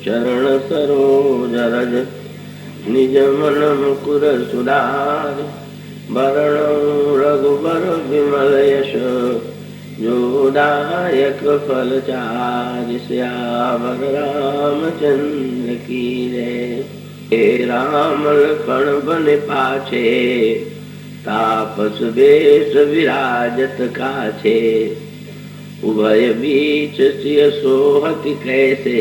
चरण सरोज रज निज मन मुकुर सुधारि। वरणं रघुबर विमल यश जोदायक फलचारि। सियावर रामचंद्र की जय। हे राम लखन बन पाछे तापस बेश विराजत काछे। उभय बीच सिय सोहति कैसे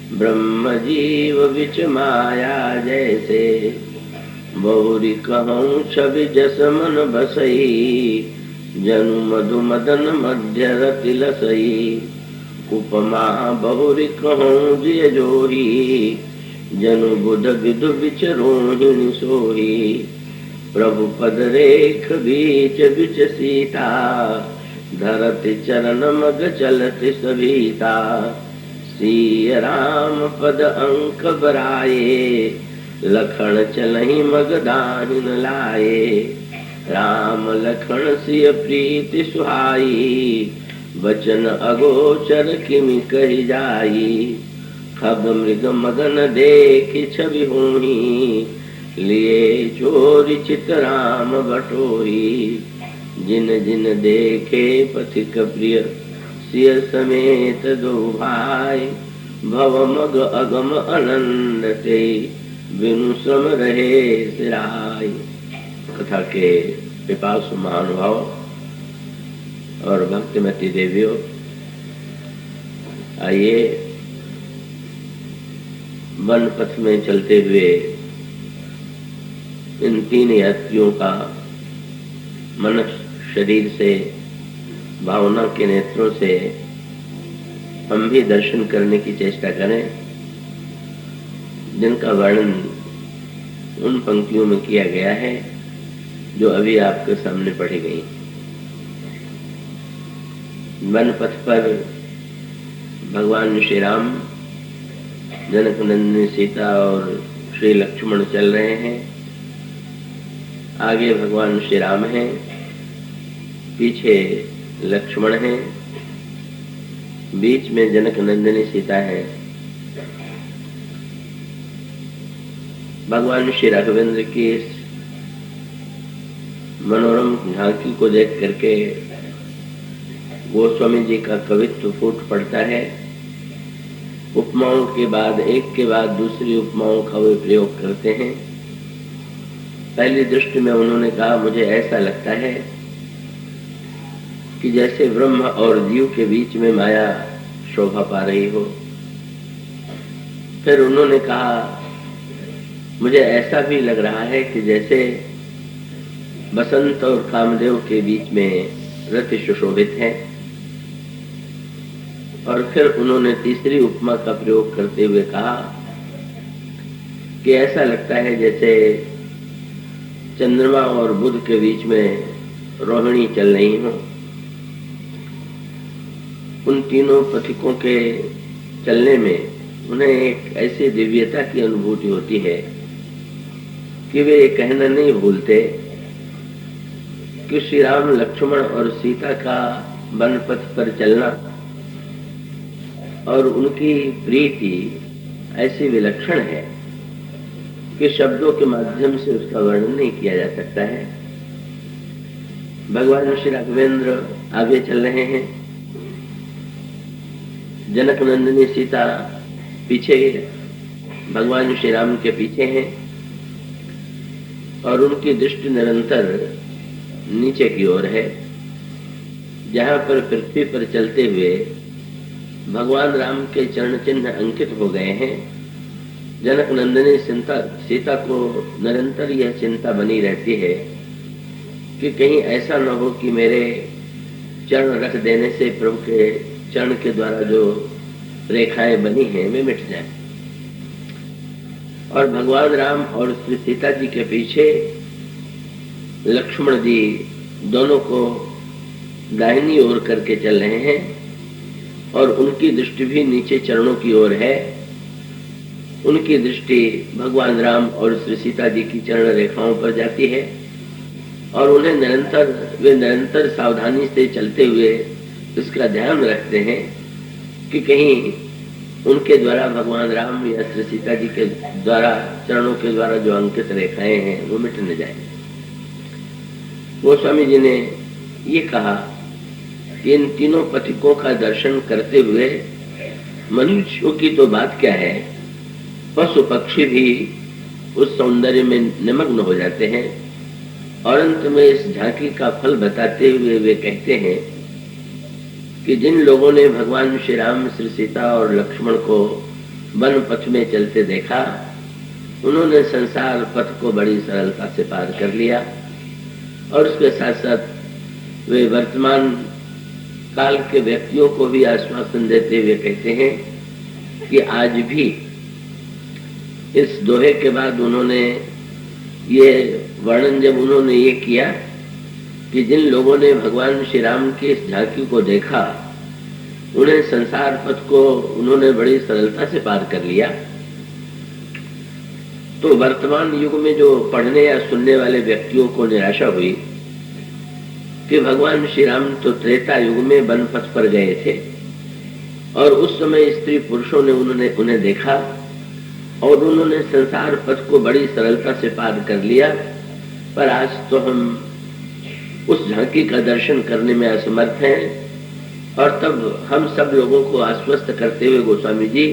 ब्रह्म जीव बिच माया जैसे। बहुरी कहूँ छवि जस मन बसई जनु मधु मदन मध्य रति लसई। उपमा बहुरी कहूँ जिय जोही जनु बुध विदु बिच रोहिणी सोही। प्रभु पद रेख बीच बिच सीता धरति चरण मग चलति सभीता। सिय राम पद अंक बराये लखन चलहि मग दाहिन लाए। राम लखन सिय प्रीति सुहाई वचन अगोचर किमि कहि जाई। खग मृग मगन देखि छवि होही लिए चोरी चित राम बटोही। जिन जिन देखे पथिक प्रिय सिय समेत दो भाई। भव मग अगम आनंद ते बिनु श्रम रहे सिराई। कथा के पिपासु महानुभाव और भक्तिमती देवियों, आइए वन पथ में चलते हुए इन तीन यात्रियों का मन शरीर से भावना के नेत्रों से हम भी दर्शन करने की चेष्टा करें, जिनका वर्णन उन पंक्तियों में किया गया है जो अभी आपके सामने पढ़ी गई। वन पथ पर भगवान श्री राम, जनक नंदिनी सीता और श्री लक्ष्मण चल रहे हैं। आगे भगवान श्री राम हैं, पीछे लक्ष्मण हैं, बीच में जनक नंदिनी सीता है। भगवान श्री राघवेंद्र की इस मनोरम झांकी को देख करके गोस्वामी जी का कवित्व फूट पड़ता है। उपमाओं के बाद एक के बाद दूसरी उपमाओं का वे प्रयोग करते हैं। पहली दृष्टि में उन्होंने कहा, मुझे ऐसा लगता है कि जैसे ब्रह्म और जीव के बीच में माया शोभा पा रही हो। फिर उन्होंने कहा, मुझे ऐसा भी लग रहा है कि जैसे बसंत और कामदेव के बीच में रति सुशोभित है। और फिर उन्होंने तीसरी उपमा का प्रयोग करते हुए कहा कि ऐसा लगता है जैसे चंद्रमा और बुध के बीच में रोहिणी चल रही हो। उन तीनों पथिकों के चलने में उन्हें एक ऐसी दिव्यता की अनुभूति होती है कि वे ये कहना नहीं भूलते कि श्री राम, लक्ष्मण और सीता का वन पथ पर चलना और उनकी प्रीति ऐसी विलक्षण है कि शब्दों के माध्यम से उसका वर्णन नहीं किया जा सकता है। भगवान श्री राघवेंद्र आगे चल रहे हैं, जनक नंदिनी सीता पीछे भगवान श्री राम के पीछे हैं और उनकी दृष्टि निरंतर नीचे की ओर है, जहां पर पृथ्वी पर चलते हुए भगवान राम के चरण चिन्ह अंकित हो गए हैं। जनक नंदिनी सीता को निरंतर यह चिंता बनी रहती है कि कहीं ऐसा न हो कि मेरे चरण रख देने से प्रभु के चरण के द्वारा जो रेखाएं बनी हैं वे मिट जाएं। और भगवान राम और श्री सीता जी के पीछे लक्ष्मण जी दोनों को दाहिनी ओर करके चल रहे हैं और उनकी दृष्टि भी नीचे चरणों की ओर है। उनकी दृष्टि भगवान राम और श्री सीता जी की चरण रेखाओं पर जाती है और वे निरंतर सावधानी से चलते हुए इसका ध्यान रखते हैं कि कहीं उनके द्वारा भगवान राम या श्री सीता जी के द्वारा चरणों के द्वारा जो अंकित रेखाएं हैं वो मिट न जाए। गोस्वामी जी ने ये कहा कि इन तीनों पथिकों का दर्शन करते हुए मनुष्यों की तो बात क्या है, पशु पक्षी भी उस सौंदर्य में निमग्न हो जाते हैं। और अंत में इस झांकी का फल बताते हुए वे कहते हैं कि जिन लोगों ने भगवान श्री राम, श्री सीता और लक्ष्मण को वन पथ में चलते देखा, उन्होंने संसार पथ को बड़ी सरलता से पार कर लिया। और उसके साथ साथ वे वर्तमान काल के व्यक्तियों को भी आश्वासन देते हुए कहते हैं कि आज भी इस दोहे के बाद उन्होंने ये वर्णन जब उन्होंने ये किया कि जिन लोगों ने भगवान श्री राम की इस झांकी को देखा, उन्हें संसार पथ को उन्होंने बड़ी सरलता से पार कर लिया, तो वर्तमान युग में जो पढ़ने या सुनने वाले व्यक्तियों को निराशा हुई कि भगवान श्री राम तो त्रेता युग में वन पथ पर गए थे और उस समय स्त्री पुरुषों ने उन्हें देखा और उन्होंने संसार पथ को बड़ी सरलता से पार कर लिया, पर आज तो हम उस झांकी का दर्शन करने में असमर्थ हैं। और तब हम सब लोगों को आश्वस्त करते हुए गोस्वामी जी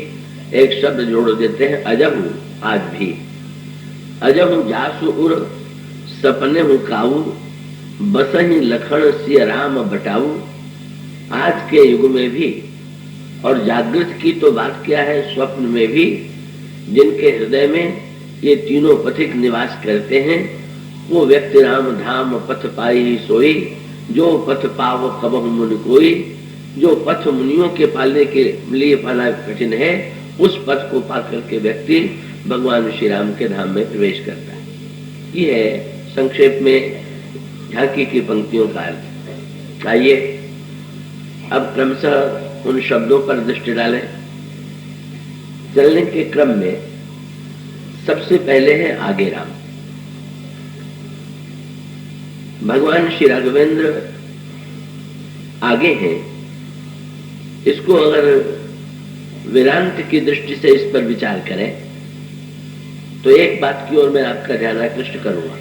एक शब्द जोड़ देते हैं, अजहू, आज भी अजहू जासु उर सपने हूँ काऊ, बसही लखन सिय राम बटाऊ। आज के युग में भी, और जागृत की तो बात क्या है, स्वप्न में भी जिनके हृदय में ये तीनों पथिक निवास करते हैं, वो व्यक्ति राम धाम पथ पाई सोई, जो पथ पाव कबहु मुनि कोई। जो पथ मुनियों के पालने के लिए पाना कठिन है, उस पथ को पाकर के व्यक्ति भगवान श्री राम के धाम में प्रवेश करता है। ये है संक्षेप में झांकी की पंक्तियों का अर्थ। आइए अब क्रमशः उन शब्दों पर दृष्टि डालें। चलने के क्रम में सबसे पहले है आगे राम। भगवान श्री राघवेंद्र आगे हैं। इसको अगर वेदांत की दृष्टि से इस पर विचार करें तो एक बात की ओर मैं आपका ध्यान आकृष्ट करूंगा।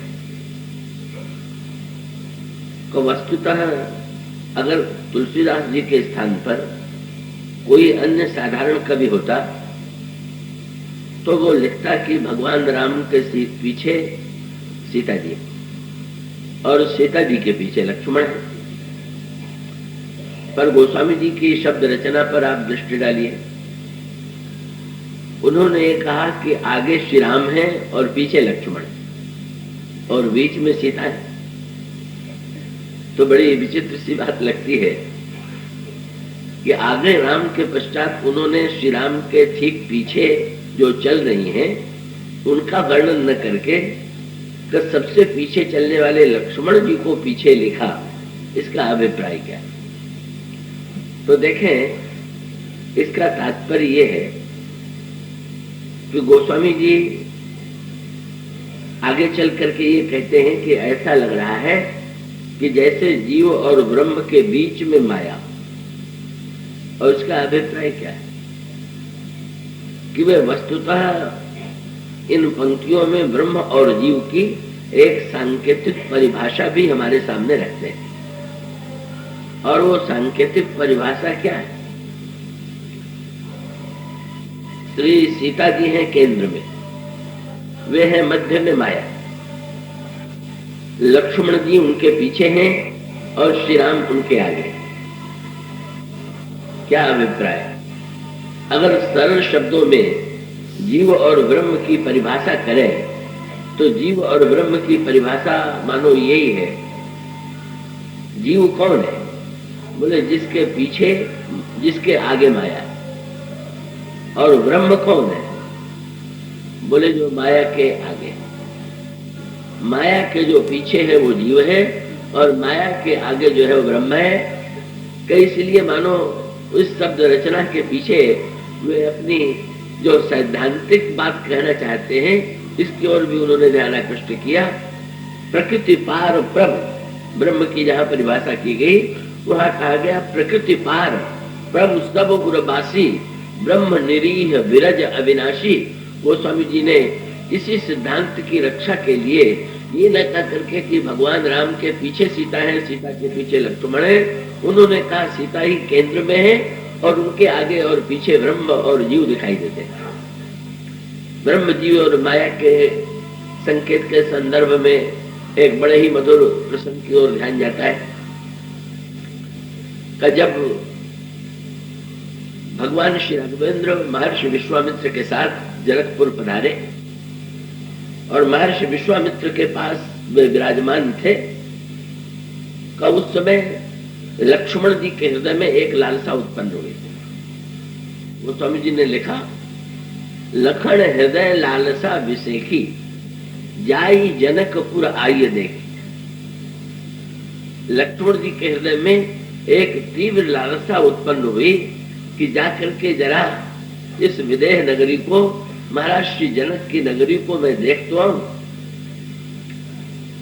तो वस्तुतः अगर तुलसीदास जी के स्थान पर कोई अन्य साधारण कवि होता तो वो लिखता कि भगवान राम के पीछे सीता जी और सीता जी के पीछे लक्ष्मण है। पर गोस्वामी जी की शब्द रचना पर आप दृष्टि डालिए। उन्होंने ये कहा कि आगे श्री राम है और पीछे लक्ष्मण और बीच में सीता है। तो बड़ी विचित्र सी बात लगती है कि आगे राम के पश्चात उन्होंने श्री राम के ठीक पीछे जो चल रही हैं उनका वर्णन न करके सबसे पीछे चलने वाले लक्ष्मण जी को पीछे लिखा। इसका अभिप्राय क्या है? तो देखें, इसका तात्पर्य यह है कि गोस्वामी जी आगे चल करके ये कहते हैं कि ऐसा लग रहा है कि जैसे जीव और ब्रह्म के बीच में माया। और इसका अभिप्राय क्या है कि वे वस्तुतः इन पंक्तियों में ब्रह्म और जीव की एक सांकेतिक परिभाषा भी हमारे सामने रखते हैं। और वो सांकेतिक परिभाषा क्या है? श्री सीता जी हैं केंद्र में, वे हैं मध्य में माया, लक्ष्मण जी उनके पीछे हैं और श्री राम उनके आगे। क्या अभिप्राय? अगर सरल शब्दों में जीव और ब्रह्म की परिभाषा करें तो जीव और ब्रह्म की परिभाषा मानो यही है। जीव कौन है? बोले जिसके पीछे, जिसके आगे माया। और ब्रह्म कौन है? बोले जो माया के आगे। माया के जो पीछे है वो जीव है और माया के आगे जो है वो ब्रह्म है। कई इसलिए मानो इस शब्द रचना के पीछे वे अपनी जो सैद्धांतिक बात कहना चाहते हैं इसकी ओर भी उन्होंने ध्यान आकृष्ट किया। प्रकृति पार ब्रह्म की जहाँ परिभाषा की गई वहां कहा गया प्रकृति पार प्रभु सब गुरबासी ब्रह्म निरीह विरज अविनाशी। गोस्वामी जी ने इसी सिद्धांत की रक्षा के लिए ये न कह करके कि भगवान राम के पीछे सीता है, सीता के पीछे लक्ष्मण है, उन्होंने कहा सीता ही केंद्र में है और उनके आगे और पीछे ब्रह्म और जीव दिखाई देते हैं। ब्रह्म जीव और माया के संकेत के संदर्भ में एक बड़े ही मधुर प्रसंग की ओर ध्यान जाता है कि जब भगवान श्री राघवेंद्र महर्षि विश्वामित्र के साथ जनकपुर पधारे और महर्षि विश्वामित्र के पास वे विराजमान थे, का उस समय लक्ष्मण जी के हृदय में एक लालसा उत्पन्न हुई। वो स्वामी जी ने लिखा, लखन हृदय लालसा विसेखी, जाई जनकपुर आइए देखी। लक्ष्मण जी के हृदय में एक तीव्र लालसा उत्पन्न हुई कि जाकर के जरा इस विदेह नगरी को, महाराज श्री जनक की नगरी को मैं देख तो आऊं।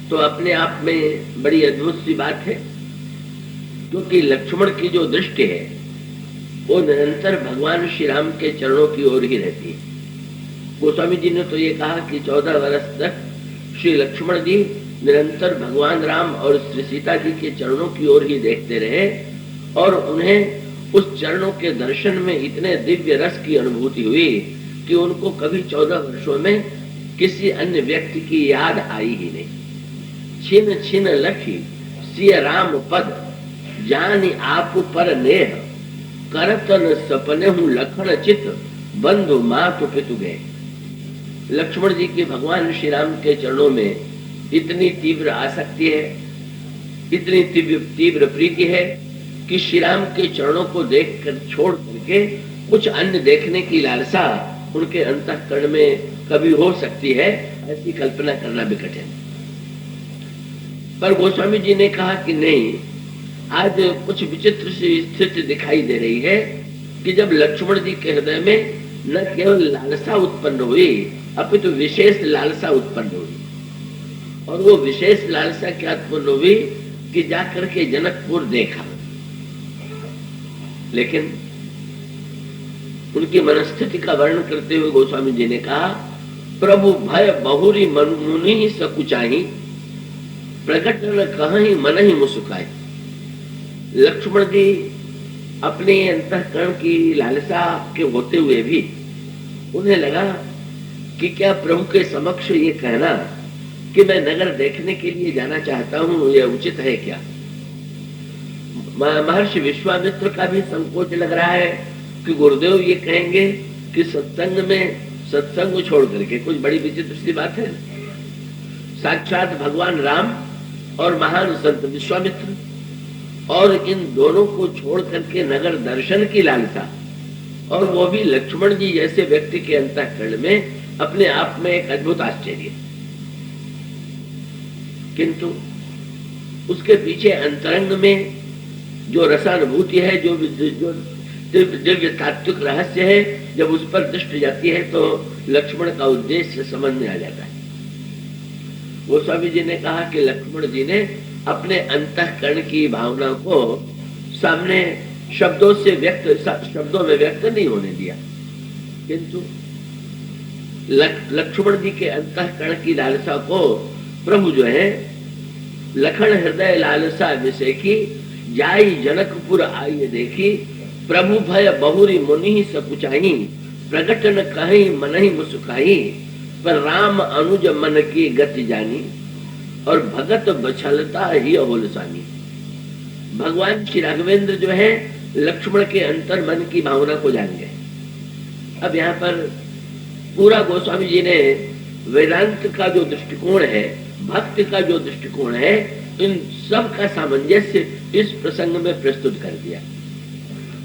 तो अपने आप में बड़ी अद्भुत सी बात है, क्योंकि लक्ष्मण की जो दृष्टि है वो निरंतर भगवान श्री राम के चरणों की ओर ही रहती है। गोस्वामी जी ने तो ये कहा कि 14 वर्ष तक श्री लक्ष्मण जी निरंतर भगवान राम और श्री सीता जी के चरणों की ओर ही देखते रहे और उन्हें उस चरणों के दर्शन में इतने दिव्य रस की अनुभूति हुई कि उनको कभी 14 वर्षों में किसी अन्य व्यक्ति की याद आई ही नहीं। छिन छिन लखी सिय राम पद, जानी आप पर नेह, करतन सपने हूं लखन चित, बंधु मातु पितु गए। लक्ष्मण जी की भगवान श्री राम के चरणों में इतनी तीव्र आसक्ति है, इतनी तीव्र प्रीति है कि श्री राम के चरणों को देखकर छोड़ करके कुछ अन्य देखने की लालसा उनके अंतःकरण में कभी हो सकती है, ऐसी कल्पना करना भी कठिन। पर गोस्वामी जी ने कहा कि नहीं, आज कुछ विचित्र सी स्थिति दिखाई दे रही है कि जब लक्ष्मण जी के हृदय में न केवल लालसा उत्पन्न हुई अपितु विशेष लालसा उत्पन्न हुई। और वो विशेष लालसा क्या उत्पन्न हुई कि जाकर के जनकपुर देखा। लेकिन उनकी मनस्थिति का वर्णन करते हुए गोस्वामी जी ने कहा, प्रभु भय बहुरी मुनि सकुचाही, प्रकट न कहीं मन ही मुस्काए। लक्ष्मण जी अपने अंतःकरण की लालसा के होते हुए भी उन्हें लगा कि क्या प्रभु के समक्ष ये कहना कि मैं नगर देखने के लिए जाना चाहता हूँ, यह उचित है क्या? महर्षि विश्वामित्र का भी संकोच लग रहा है कि गुरुदेव ये कहेंगे कि सत्संग छोड़ करके, कुछ बड़ी विचित्र सी बात है। साक्षात भगवान राम और महान संत विश्वामित्र और इन दोनों को छोड़ करके नगर दर्शन की लालसा, और वो भी लक्ष्मण जी जैसे व्यक्ति के अंतःकरण में, अपने आप में एक अद्भुत आश्चर्य। किंतु उसके पीछे अंतरंग में जो रसानुभूति है, जो दिव्य तात्विक रहस्य है, जब उस पर दृष्टि जाती है तो लक्ष्मण का उद्देश्य समझ में आ जाता है। गोस्वामी जी ने कहा कि लक्ष्मण जी ने अपने अंतःकरण की भावना को सामने शब्दों में व्यक्त नहीं होने दिया, किंतु लक्ष्मण जी के अंतःकरण की लालसा को प्रभु जो है, लखन हृदय लालसा विसेखी, जाई जनकपुर आइए देखी, प्रभु भय बहुरी मुनि सकुचाई, प्रकट न कहीं मन ही मुस्काई, पर राम अनुज मन की गति जानी, और भगत बछलता ही होलसानी। भगवान श्री राघवेंद्र जो है लक्ष्मण के अंतर मन की भावना को जान गए। अब यहाँ पर पूरा गोस्वामी जी ने वेदांत का जो दृष्टिकोण है, भक्ति का जो दृष्टिकोण है, इन सब का सामंजस्य इस प्रसंग में प्रस्तुत कर दिया।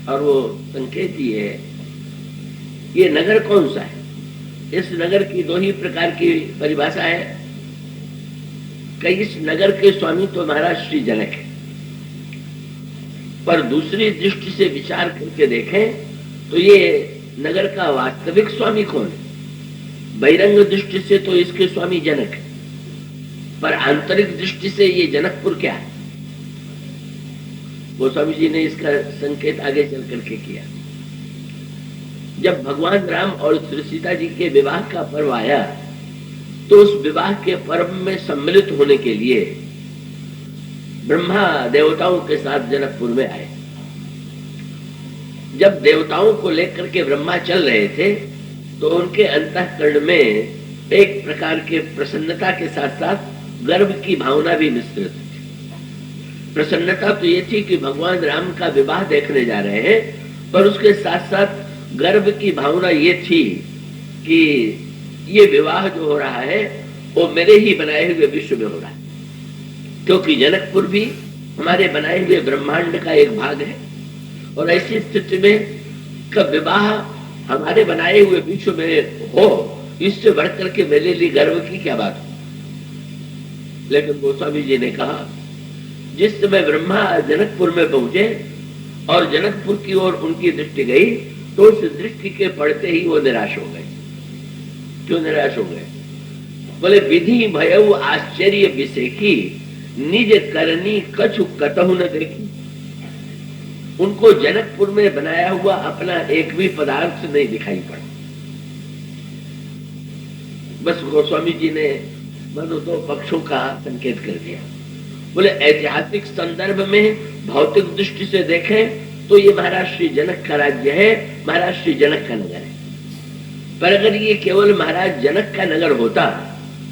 और वो संकेत ये है, ये नगर कौन सा है? इस नगर की दो ही प्रकार की परिभाषा है कि इस नगर के स्वामी तो महाराज श्री जनक है, पर दूसरी दृष्टि से विचार करके देखें तो ये नगर का वास्तविक स्वामी कौन है? बहिरंग दृष्टि से तो इसके स्वामी जनक है, पर आंतरिक दृष्टि से ये जनकपुर क्या है? गोस्वामी जी ने इसका संकेत आगे चल करके किया। जब भगवान राम और श्री सीता जी के विवाह का पर्व आया तो उस विवाह के पर्व में सम्मिलित होने के लिए ब्रह्मा देवताओं के साथ जनकपुर में आए। जब देवताओं को लेकर के ब्रह्मा चल रहे थे तो उनके अंतःकरण में एक प्रकार के प्रसन्नता के साथ साथ गर्व की भावना भी मिश्रित थी। प्रसन्नता तो ये थी कि भगवान राम का विवाह देखने जा रहे हैं, पर उसके साथ साथ गर्व की भावना ये थी कि ये विवाह जो हो रहा है वो मेरे ही बनाए हुए विश्व में हो रहा है, क्योंकि जनकपुर भी हमारे बनाए हुए ब्रह्मांड का एक भाग है। और ऐसी स्थिति में कब विवाह हमारे बनाए हुए विश्व में हो, इससे बढ़कर के मेरे लिए गर्व की क्या बात हो। लेकिन गोस्वामी जी ने कहा, जिस समय ब्रह्मा जनकपुर में पहुंचे और जनकपुर की ओर उनकी दृष्टि गई तो उस दृष्टि के पड़ते ही वो निराश हो गए। क्यों निराश हो गए? बोले, विधि भयउ आश्चर्य विसेखी निज करनी कछु कतहु न देखी। उनको जनकपुर में बनाया हुआ अपना एक भी पदार्थ नहीं दिखाई पड़ा। बस गोस्वामी जी ने मानो दो पक्षों का संकेत कर दिया। बोले, ऐतिहासिक संदर्भ में भौतिक दृष्टि से देखें तो ये महाराज श्री जनक का राज्य है, महाराज श्री जनक का नगर है। पर अगर ये केवल महाराज जनक का नगर होता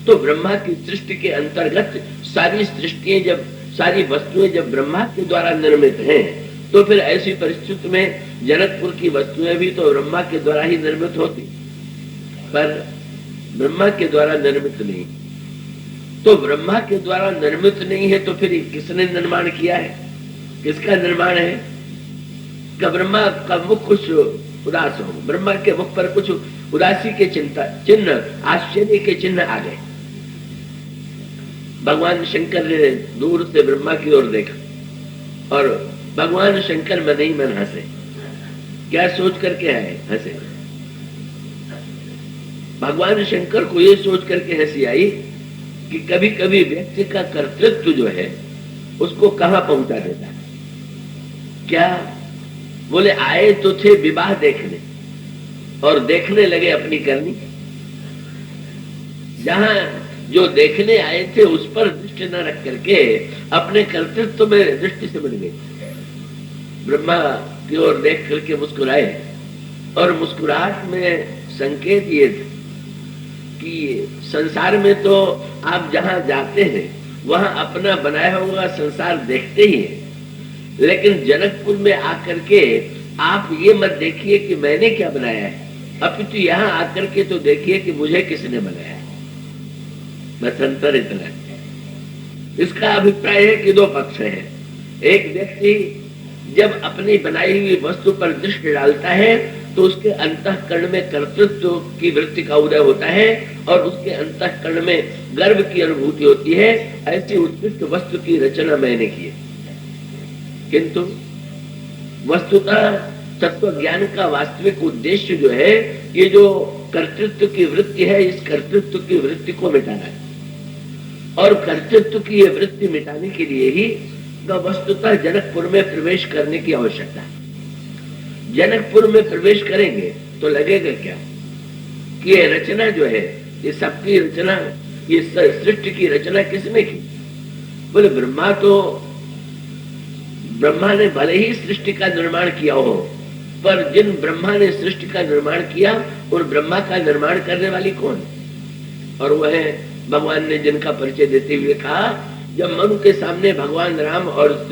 तो ब्रह्मा की सृष्टि के अंतर्गत सारी सृष्टियां जब सारी वस्तुएं जब ब्रह्मा के द्वारा निर्मित हैं तो फिर ऐसी परिस्थिति में जनकपुर की वस्तुएं भी तो ब्रह्मा के द्वारा ही निर्मित होती, पर ब्रह्मा के द्वारा निर्मित नहीं। तो ब्रह्मा के द्वारा निर्मित नहीं है तो फिर किसने निर्माण किया है? किसका निर्माण है? का ब्रह्मा का मुख कुछ उदास हो, ब्रह्मा के मुख पर कुछ उदासी के चिन्ह, आश्चर्य के चिन्ह आ गए। भगवान शंकर ने दूर से ब्रह्मा की ओर देखा और भगवान शंकर मन ही मन हंसे। क्या सोच करके आए? हंसे। भगवान शंकर को ये सोच करके हंसी आई कि कभी कभी व्यक्ति का कर्तृत्व जो है उसको कहां पहुंचा देता है। क्या? बोले, आए तो थे विवाह देखने और देखने लगे अपनी करनी। जहां जो देखने आए थे उस पर दृष्टि न रख करके अपने कर्तृत्व में दृष्टि से मिल गए। ब्रह्मा की ओर देख करके मुस्कुराए और मुस्कुराहट में संकेत ये कि संसार में तो आप जहां जाते हैं वहां अपना बनाया हुआ संसार देखते ही है, लेकिन जनकपुर में आकर के आप ये मत देखिए कि मैंने क्या बनाया है, अपितु यहाँ आकर के तो देखिए कि मुझे किसने बनाया है। बस अंतर इतना है। इसका अभिप्राय है कि दो पक्ष है। एक व्यक्ति जब अपनी बनाई हुई वस्तु पर दृष्टि डालता है तो उसके अंतःकरण में कर्तृत्व की वृत्ति का उदय होता है और उसके अंतःकरण में गर्व की अनुभूति होती है, ऐसी उत्कृष्ट वस्तु की रचना मैंने की है। किंतु वस्तुतः तत्व ज्ञान का वास्तविक उद्देश्य जो है, ये जो कर्तृत्व की वृत्ति है, इस कर्तृत्व की वृत्ति को मिटाना है। और कर्तृत्व की ये वृत्ति मिटाने के लिए ही वस्तुतः जनकपुर में प्रवेश करने की आवश्यकता है। जनकपुर में प्रवेश करेंगे तो लगेगा क्या कि ये रचना जो है, ये सबकी रचना, ये सृष्टि की रचना किसने की? बोले, ब्रह्मा ने भले ही सृष्टि का निर्माण किया हो, पर जिन ब्रह्मा ने सृष्टि का निर्माण किया उन ब्रह्मा का निर्माण करने वाली कौन? और वह भगवान ने जिनका परिचय देते हुए कहा, जब मनु के सामने भगवान राम और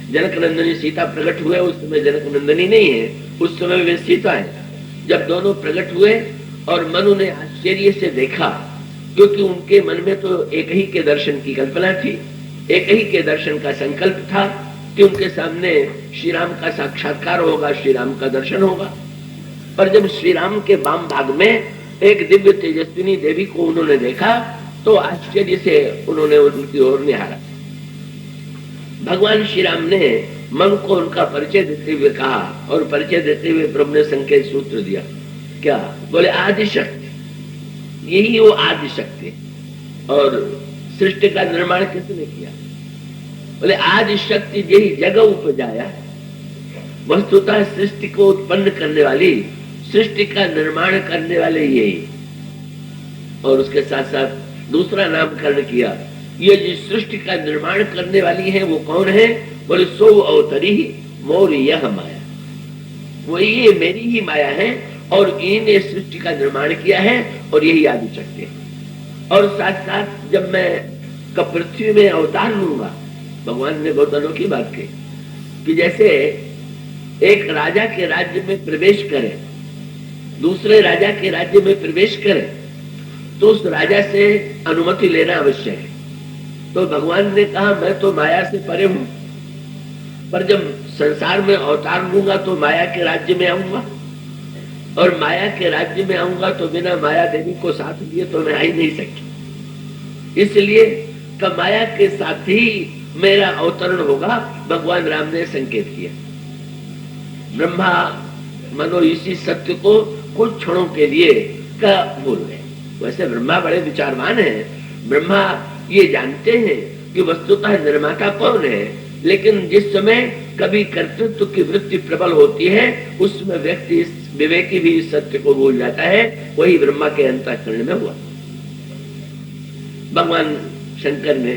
जनक नंदनी सीता प्रकट हुए, उस समय जनक नंदनी नहीं है, उस समय वे सीता है। जब दोनों प्रकट हुए और मनु ने आश्चर्य से देखा, क्योंकि उनके मन में तो एक ही के दर्शन की कल्पना थी, एक ही के दर्शन का संकल्प था कि उनके सामने श्री राम का साक्षात्कार होगा, श्री राम का दर्शन होगा। पर जब श्री राम के वाम भाग में एक दिव्य तेजस्विनी देवी को उन्होंने देखा तो आश्चर्य से उन्होंने उनकी ओर निहारा। भगवान श्री राम ने मन को उनका परिचय देते हुए कहा, और परिचय देते हुए प्रभु ने संकेत सूत्र दिया। क्या? बोले, आदि शक्ति, यही वो आदि शक्ति। और सृष्टि का निर्माण किसने किया? बोले, आदि शक्ति यही जगह उपजाया। वस्तुतः सृष्टि को उत्पन्न करने वाली सृष्टि का निर्माण करने वाले यही। और उसके साथ साथ दूसरा नामकरण किया, ये जिस सृष्टि का निर्माण करने वाली है वो कौन है? बोले सो अवतरी मोर यह माया, वो ये मेरी ही माया है और इन्हें सृष्टि का निर्माण किया है और यही आदि चक्के। और साथ साथ जब मैं पृथ्वी में अवतार लूंगा, भगवान ने बहुत अनोखी बात की कि जैसे एक राजा के राज्य में प्रवेश करे, दूसरे राजा के राज्य में प्रवेश करे तो उस राजा से अनुमति लेना आवश्यक है। तो भगवान ने कहा मैं तो माया से परे हूं, पर जब संसार में अवतार लूंगा तो माया के राज्य में आऊंगा, और माया के राज्य में आऊंगा तो बिना माया देवी को साथ दिए तो मैं आ ही नहीं सकती। इसलिए माया के साथ ही मेरा अवतरण होगा, भगवान राम ने संकेत किया। ब्रह्मा मनो इसी सत्य को कुछ क्षणों के लिए का भूल गए। वैसे ब्रह्मा बड़े विचारवान हैं, ब्रह्मा ये जानते हैं कि वस्तुतः निर्माता कौन है, लेकिन जिस समय कभी कर्तृत्व की वृत्ति प्रबल होती है उसमें व्यक्ति विवेकी भी इस सत्य को भूल जाता है। वही ब्रह्मा के अंतःकरण में हुआ। भगवान शंकर ने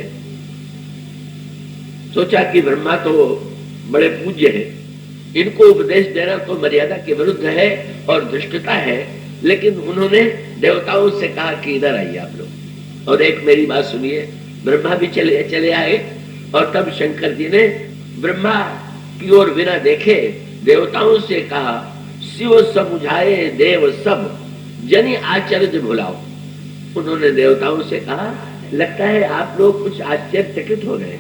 सोचा कि ब्रह्मा तो बड़े पूज्य है, इनको उपदेश देना तो मर्यादा के विरुद्ध है और दुष्टता है, लेकिन उन्होंने देवताओं से कहा कि इधर आइए आप लोग और एक मेरी बात सुनिए। ब्रह्मा भी चले आए और तब शंकर जी ने ब्रह्मा की ओर बिना देखे देवताओं से कहा, शिव समुझाए देव सब जनि आश्चर्य भुलाओ। उन्होंने देवताओं से कहा लगता है आप लोग कुछ आश्चर्यचकित हो गए।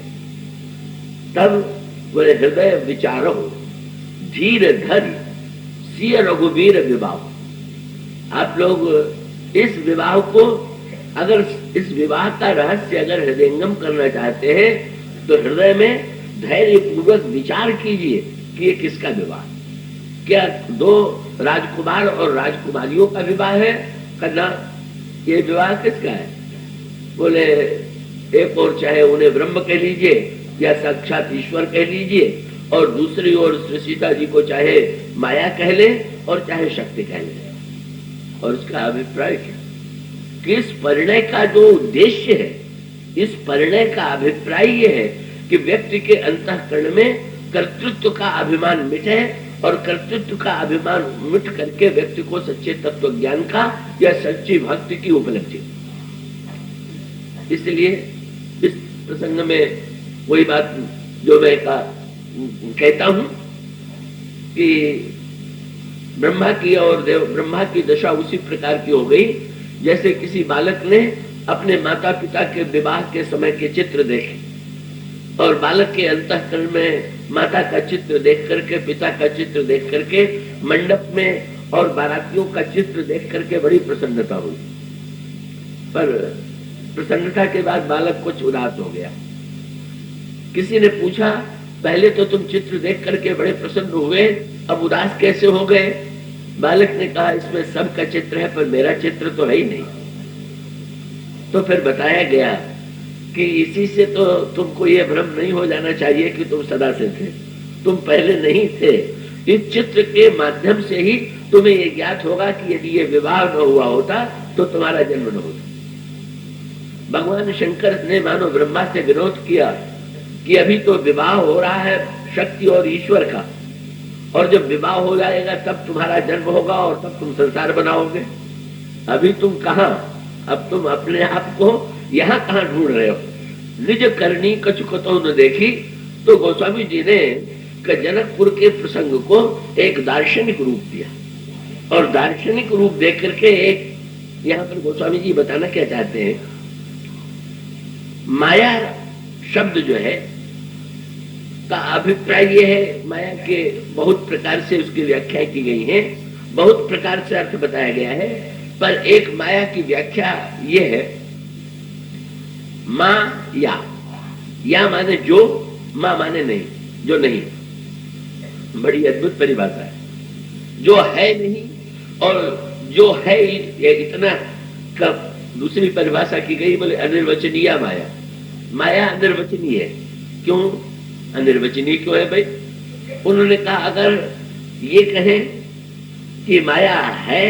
तब बोले हृदय विचारो धीर धर सिय रघुवीर विवाह। आप लोग इस विवाह को, अगर इस विवाह का रहस्य अगर हृदयंगम करना चाहते हैं तो हृदय में धैर्य पूर्वक विचार कीजिए कि ये किसका विवाह, क्या दो राजकुमार और राजकुमारियों का विवाह है करना, ये विवाह किसका है? बोले एक और चाहे उन्हें ब्रह्म कह लीजिए या साक्षात ईश्वर कह लीजिए, और दूसरी ओर श्री सीता जी को चाहे माया कह ले और चाहे शक्ति कह ले। और उसका अभिप्राय क्या कि इस परिणय का जो उद्देश्य है, इस परिणय का अभिप्राय ये है कि व्यक्ति के अंतःकरण में कर्तृत्व का अभिमान मिटे और कर्तृत्व का अभिमान मिट करके व्यक्ति को सच्चे तत्व ज्ञान का या सच्ची भक्ति की उपलब्धि। इसलिए इस प्रसंग में वही बात जो मैं कहता हूं कि ब्रह्मा की और ब्रह्मा की दशा उसी प्रकार की हो गई जैसे किसी बालक ने अपने माता पिता के विवाह के समय के चित्र देखे और बालक के अंतःकरण में माता का चित्र देख करके, पिता का चित्र देख करके, मंडप में और बारातियों का चित्र देख करके बड़ी प्रसन्नता हुई। पर प्रसन्नता के बाद बालक कुछ उदास हो गया। किसी ने पूछा पहले तो तुम चित्र देख करके बड़े प्रसन्न हुए, अब उदास कैसे हो गए? बालक ने कहा इसमें सबका चित्र है पर मेरा चित्र तो है ही नहीं। तो फिर बताया गया कि इसी से तो तुमको ये भ्रम नहीं हो जाना चाहिए कि तुम सदा से थे, तुम पहले नहीं थे। इस चित्र के माध्यम से ही तुम्हें ये ज्ञात होगा कि यदि ये विवाह न हुआ होता तो तुम्हारा जन्म न होता। भगवान शंकर ने मानो ब्रह्मा से विरोध किया कि अभी तो विवाह हो रहा है शक्ति और ईश्वर का, और जब विवाह हो जाएगा तब तुम्हारा जन्म होगा और तब तुम संसार बनाओगे। अभी तुम कहां, अब तुम अपने आप को यहाँ कहां ढूंढ रहे हो? निज करनी कछुकतो न देखी। तो गोस्वामी जी ने जनकपुर के प्रसंग को एक दार्शनिक रूप दिया, और दार्शनिक रूप देख करके एक यहाँ पर गोस्वामी जी बताना क्या चाहते हैं, माया शब्द जो है का अभिप्राय ये है, माया के बहुत प्रकार से उसकी व्याख्या की गई है, बहुत प्रकार से अर्थ बताया गया है, पर एक माया की व्याख्या ये है मां या माने जो, मां माने नहीं, जो नहीं। बड़ी अद्भुत परिभाषा है। जो है नहीं और जो है इतना कब। दूसरी परिभाषा की गई बोले अनिर्वचनीय माया। माया अनिर्वचनीय है। क्यों अनिर्वचनीय क्यों है भाई? उन्होंने कहा अगर ये कहें कि माया है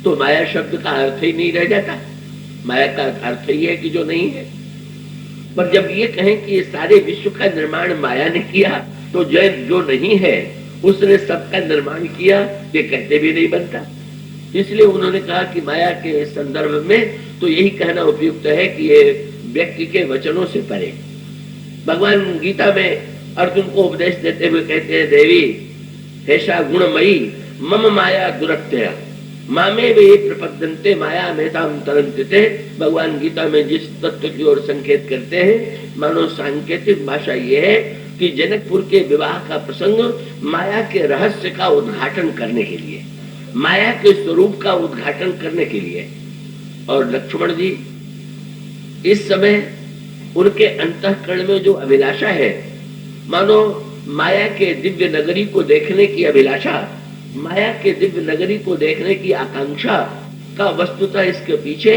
तो माया शब्द का अर्थ ही नहीं रह जाता। माया का अर्थ ही है कि जो नहीं है। पर जब ये कहें कि ये सारे विश्व का निर्माण माया ने किया, तो जो नहीं है उसने सबका निर्माण किया, ये कहते भी नहीं बनता। इसलिए उन्होंने कहा कि माया के संदर्भ में तो यही कहना उपयुक्त है कि ये व्यक्ति के वचनों से परे। भगवान गीता में अर्जुन को उपदेश देते हुए कहते हैं, देवी हेषा गुणमयी मम माया दुरत्यया मामे वे प्रपद्यन्ते माया मेताम तरन्ते। भगवान गीता में जिस तत्व की ओर संकेत करते हैं, मानो सांकेतिक भाषा ये है कि जनकपुर के विवाह का प्रसंग माया के रहस्य का उद्घाटन करने के लिए, माया के स्वरूप का उद्घाटन करने के लिए। और लक्ष्मण जी इस समय उनके अंतःकरण में जो अभिलाषा है, मानो माया के दिव्य नगरी को देखने की अभिलाषा, माया के दिव्य नगरी को देखने की आकांक्षा का वस्तुतः इसके पीछे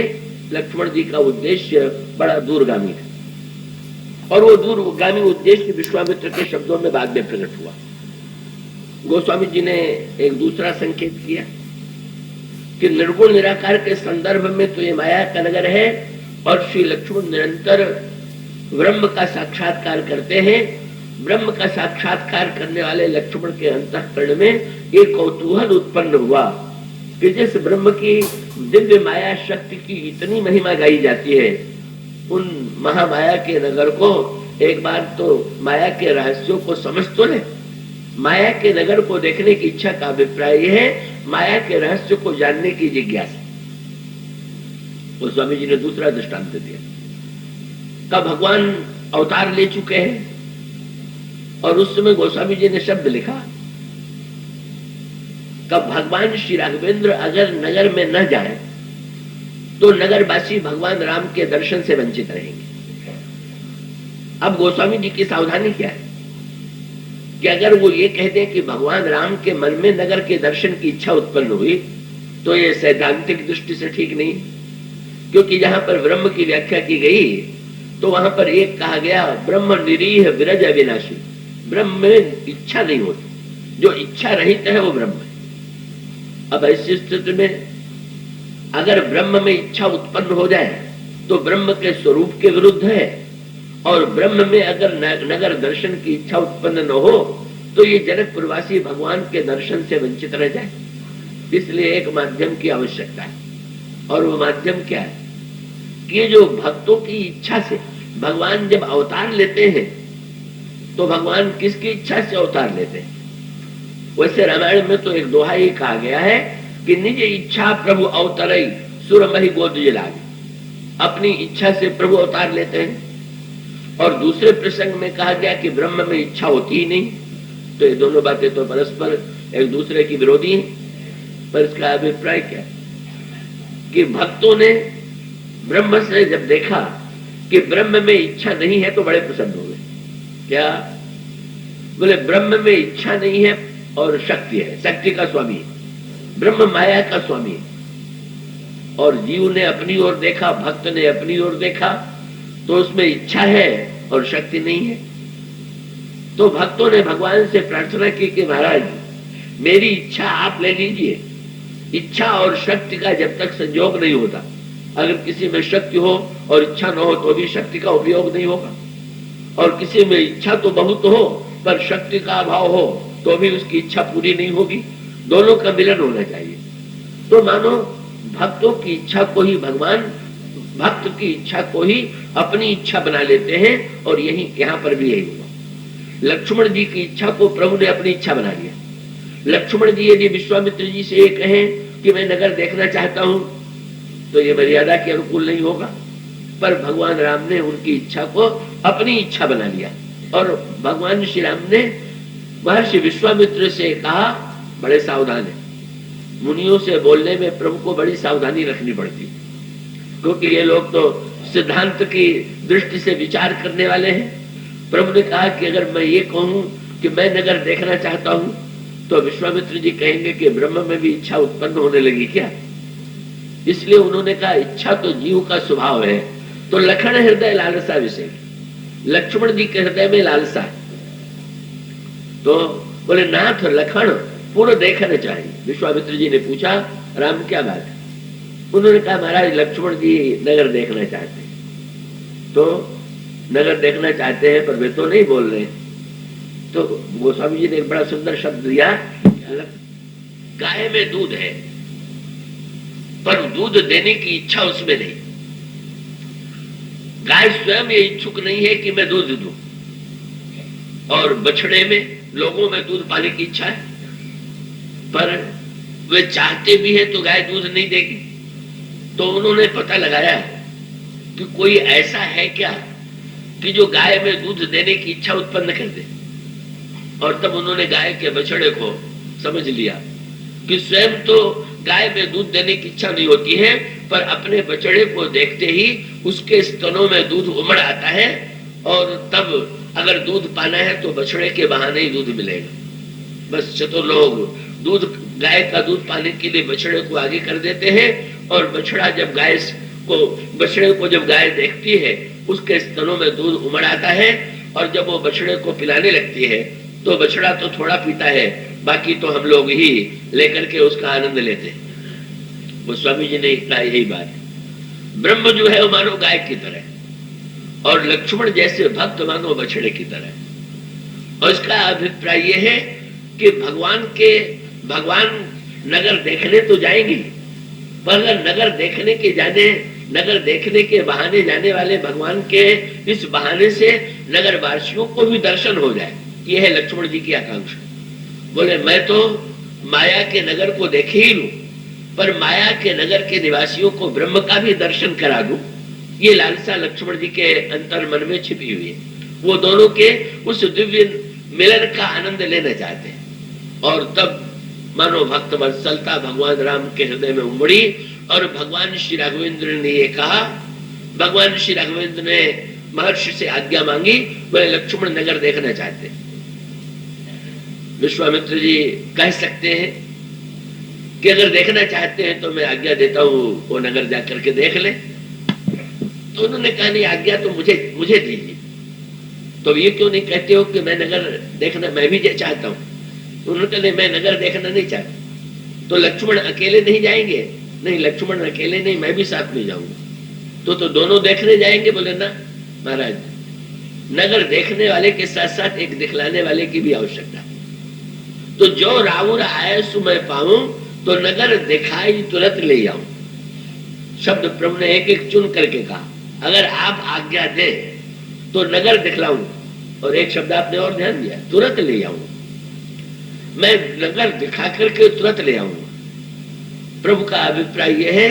लक्ष्मण जी का उद्देश्य बड़ा दूरगामी था। और वो दूरगामी उद्देश्य विश्वामित्र के शब्दों में बाद में प्रकट हुआ। गोस्वामी जी ने एक दूसरा संकेत किया कि निर्गुण निराकार के संदर्भ में तो ये माया का नगर है, और श्री लक्ष्मण निरंतर ब्रह्म का साक्षात्कार करते हैं। ब्रह्म का साक्षात्कार करने वाले लक्ष्मण के अंतःकरण में एक कौतूहल उत्पन्न हुआ कि जिस ब्रह्म की दिव्य माया शक्ति की इतनी महिमा गाई जाती है, उन महामाया के नगर को एक बार तो माया के रहस्यों को समझ तो ले। माया के नगर को देखने की इच्छा का अभिप्राय है माया के रहस्य को जानने की जिज्ञासा। तो स्वामी जी ने दूसरा दृष्टांत दिया। कब भगवान अवतार ले चुके हैं, और उस समय गोस्वामी जी ने शब्द लिखा, कब भगवान श्री राघवेंद्र अगर नगर में न जाए तो नगरवासी भगवान राम के दर्शन से वंचित रहेंगे। अब गोस्वामी जी की सावधानी क्या है कि अगर वो ये कह दें कि भगवान राम के मन में नगर के दर्शन की इच्छा उत्पन्न हुई, तो ये सैद्धांतिक दृष्टि से ठीक नहीं। क्योंकि जहां पर ब्रह्म की व्याख्या की गई तो वहां पर एक कहा गया, ब्रह्म निरीह विरज अविनाशी। ब्रह्म में इच्छा नहीं होती, जो इच्छा रहित है वो ब्रह्म है। अब ऐसी स्थिति में अगर ब्रह्म में इच्छा उत्पन्न हो जाए तो ब्रह्म के स्वरूप के विरुद्ध है, और ब्रह्म में अगर नगर दर्शन की इच्छा उत्पन्न न हो तो ये जनकपुरवासी भगवान के दर्शन से वंचित रह जाए। इसलिए एक माध्यम की आवश्यकता है, और वो माध्यम क्या है कि जो भक्तों की इच्छा से भगवान जब अवतार लेते हैं तो भगवान किसकी इच्छा से अवतार लेते हैं। वैसे रामायण में तो एक दोहा ही कहा गया है कि निज इच्छा प्रभु अवतरई सुरमहि गोद लागे। अपनी इच्छा से प्रभु अवतार लेते हैं। और दूसरे प्रसंग में कहा गया कि ब्रह्म में इच्छा होती ही नहीं। तो ये दोनों बातें तो परस्पर एक दूसरे की विरोधी हैं। पर इसका अभिप्राय क्या है कि भक्तों ने ब्रह्म से जब देखा कि ब्रह्म में इच्छा नहीं है तो बड़े प्रसन्न हो गए। क्या बोले, ब्रह्म में इच्छा नहीं है और शक्ति है, शक्ति का स्वामी है, ब्रह्म माया का स्वामी है। और जीव ने अपनी ओर देखा, भक्त ने अपनी ओर देखा, तो उसमें इच्छा है और शक्ति नहीं है। तो भक्तों ने भगवान से प्रार्थना की कि महाराज मेरी इच्छा आप ले लीजिए। इच्छा और शक्ति का जब तक संयोग नहीं होता, अगर किसी में शक्ति हो और इच्छा न हो तो भी शक्ति का उपयोग नहीं होगा, और किसी में इच्छा तो बहुत हो पर शक्ति का अभाव हो तो भी उसकी इच्छा पूरी नहीं होगी। दोनों का मिलन होना चाहिए। तो मानो भक्तों की इच्छा को ही भगवान, भक्त की इच्छा को ही अपनी इच्छा बना लेते हैं। और यही यहाँ पर भी यही हुआ। लक्ष्मण जी की इच्छा को प्रभु ने अपनी इच्छा बना लिया। लक्ष्मण जी यदि विश्वामित्र जी से ये कहें कि मैं नगर देखना चाहता हूं तो ये मर्यादा के अनुकूल नहीं होगा। पर भगवान राम ने उनकी इच्छा को अपनी इच्छा बना लिया। और भगवान श्री राम ने महर्षि विश्वामित्र से कहा, बड़े सावधान है। मुनियों से बोलने में प्रभु को बड़ी सावधानी रखनी पड़ती, क्योंकि ये लोग तो सिद्धांत की दृष्टि से विचार करने वाले हैं। प्रभु ने कहा कि अगर मैं ये कहूं कि मैं नगर देखना चाहता हूं तो विश्वामित्र जी कहेंगे कि ब्रह्म में भी इच्छा उत्पन्न होने लगी क्या। इसलिए उन्होंने कहा इच्छा तो जीव का स्वभाव है, तो लखन हृदय लालसा विषय। लक्ष्मण जी के हृदय में लालसा है। तो बोले नाथ लखन पूरा देखना चाहिए। विश्वामित्र जी ने पूछा, राम क्या बात है? उन्होंने कहा, महाराज लक्ष्मण जी नगर देखना चाहते हैं। तो नगर देखना चाहते हैं पर वे तो नहीं बोल रहे। तो गोस्वामी जी ने एक बड़ा सुंदर शब्द दिया, गाय में दूध है पर दूध देने की इच्छा उसमें नहीं। गाय स्वयं ये इच्छुक नहीं है कि मैं दूध दूं, और बछड़े में, लोगों में दूध पाने की इच्छा है, पर वे चाहते भी है तो गाय दूध नहीं देगी। तो उन्होंने पता लगाया कि कोई ऐसा है क्या कि जो गाय में दूध देने की इच्छा उत्पन्न कर दे। और तब उन्होंने गाय के बछड़े को समझ लिया कि स्वयं तो गाय में दूध देने की इच्छा नहीं होती है, पर अपने बछड़े को देखते ही उसके स्तनों में दूध उमड़ आता है, और तब अगर दूध पाना है तो बछड़े के बहाने ही दूध मिलेगा। बस चतुर लोग दूध, गाय का दूध पाने के लिए बछड़े को आगे कर देते हैं, और बछड़ा जब गाय को, बछड़े को जब गाय देखती है उसके स्तनों में दूध उमड़ आता है, और जब वो बछड़े को पिलाने लगती है तो बछड़ा तो थोड़ा पीता है, बाकी तो हम लोग ही लेकर के उसका आनंद लेते हैं। वो स्वामी जी ने कहा यही बात है, ब्रह्म जो है वो मानो गाय की तरह, और लक्ष्मण जैसे भक्त मानो बछड़े की तरह। और इसका अभिप्राय यह है कि भगवान नगर देखने तो जाएंगे, पर अगर नगर देखने के बहाने जाने वाले भगवान के इस बहाने से नगर वासियों को भी दर्शन हो जाए, यह है लक्ष्मण जी की आकांक्षा। बोले, मैं तो माया के नगर को देखे ही लूं, पर माया के नगर के निवासियों को ब्रह्म का भी दर्शन करा दूं, ये लालसा लक्ष्मण जी के अंतर मन में छिपी हुई है। वो दोनों के उस दिव्य मिलन का आनंद लेना चाहते हैं। और तब मानो भक्त वत्सलता भगवान राम के हृदय में उमड़ी, और भगवान श्री राघवेंद्र ने ये कहा, भगवान श्री राघवेंद्र ने महर्षि से आज्ञा मांगी, वे लक्ष्मण नगर देखना चाहते हैं। विश्वामित्र जी कह सकते हैं कि अगर देखना चाहते हैं तो मैं आज्ञा देता हूं, वो नगर जाकर के देख ले। तो उन्होंने कहा, नहीं, आज्ञा तो मुझे दीजिए। तो ये क्यों नहीं कहते हो कि मैं नगर देखना मैं भी चाहता हूं? उन्होंने कहा, नहीं, मैं नगर देखना नहीं चाहता। तो लक्ष्मण अकेले नहीं जाएंगे? नहीं, लक्ष्मण अकेले नहीं, मैं भी साथ में जाऊंगा। तो दोनों देखने जाएंगे? बोले, ना महाराज, नगर देखने वाले के साथ साथ एक दिखलाने वाले की भी आवश्यकता है। तो जो रावण आए सो मैं पाऊं, तो नगर दिखाई तुरंत ले आऊं। शब्द प्रभु ने एक एक चुन करके कहा, अगर आप आज्ञा दे तो नगर दिखलाऊं, और एक शब्द आपने और ध्यान दिया, तुरंत ले आऊं। मैं नगर दिखा करके तुरंत ले आऊंगा। प्रभु का अभिप्राय यह है